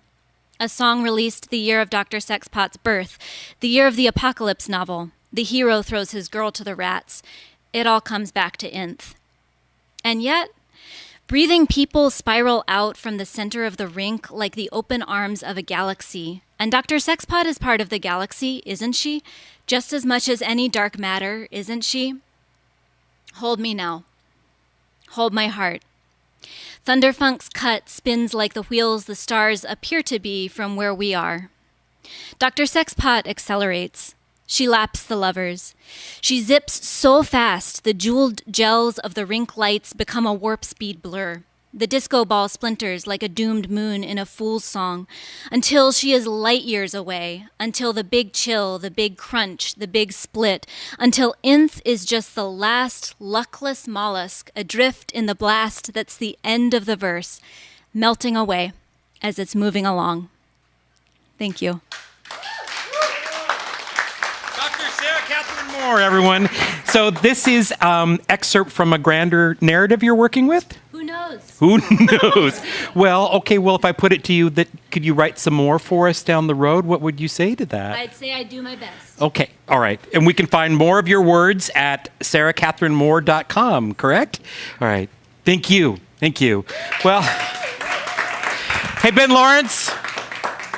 A song released the year of Dr. Sexpot's birth, the year of the Apocalypse novel. The hero throws his girl to the rats. It all comes back to Inth. And yet, breathing people spiral out from the center of the rink like the open arms of a galaxy. And Dr. Sexpot is part of the galaxy, isn't she? Just as much as any dark matter, isn't she? Hold me now. Hold my heart. Thunderfunk's cut spins like the wheels the stars appear to be from where we are. Dr. Sexpot accelerates. She laps the lovers. She zips so fast the jeweled gels of the rink lights become a warp speed blur. The disco ball splinters like a doomed moon in a fool's song, until she is light years away, until the big chill, the big crunch, the big split, until Inth is just the last luckless mollusk adrift in the blast that's the end of the verse, melting away as it's moving along. Thank you. Kathryn Moore, everyone. So this is excerpt from a grander narrative you're working with? Who knows? Who knows? Well, okay, well, if I put it to you, that could you write some more for us down the road? What would you say to that? I'd say I do my best. Okay, all right. And we can find more of your words at sarahkathrynmoore.com, correct? All right. Thank you. Thank you. Well, hey, Ben Lawrence.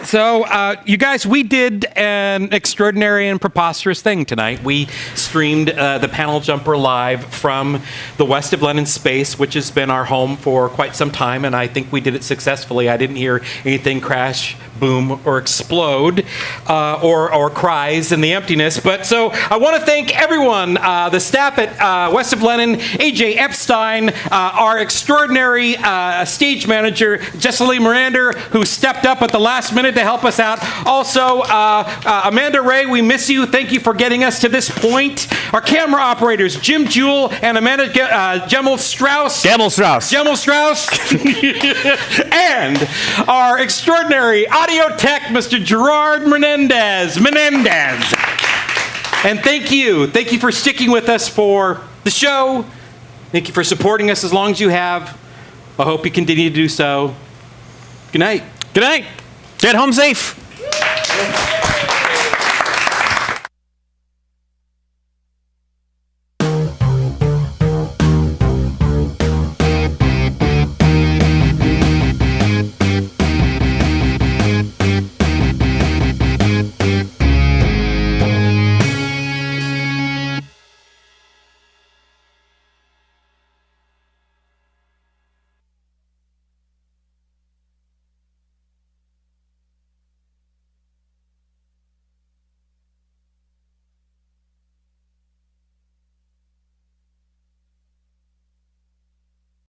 So, you guys, we did an extraordinary and preposterous thing tonight. We streamed the Panel Jumper live from the west of Lenin space, which has been our home for quite some time, and I think we did it successfully. I didn't hear anything crash, boom, or explode, or cries in the emptiness. But so I want to thank everyone, the staff at West of Lenin, AJ Epstein, our extraordinary stage manager, Jesselie Miranda, who stepped up at the last minute to help us out. Also, Amanda Ray, we miss you. Thank you for getting us to this point. Our camera operators, Jim Jewell and Amanda Gemmel Strauss. And our extraordinary audio tech, Mr. Gerard Menendez. And thank you. Thank you for sticking with us for the show. Thank you for supporting us as long as you have. I hope you continue to do so. Good night. Good night. Get home safe.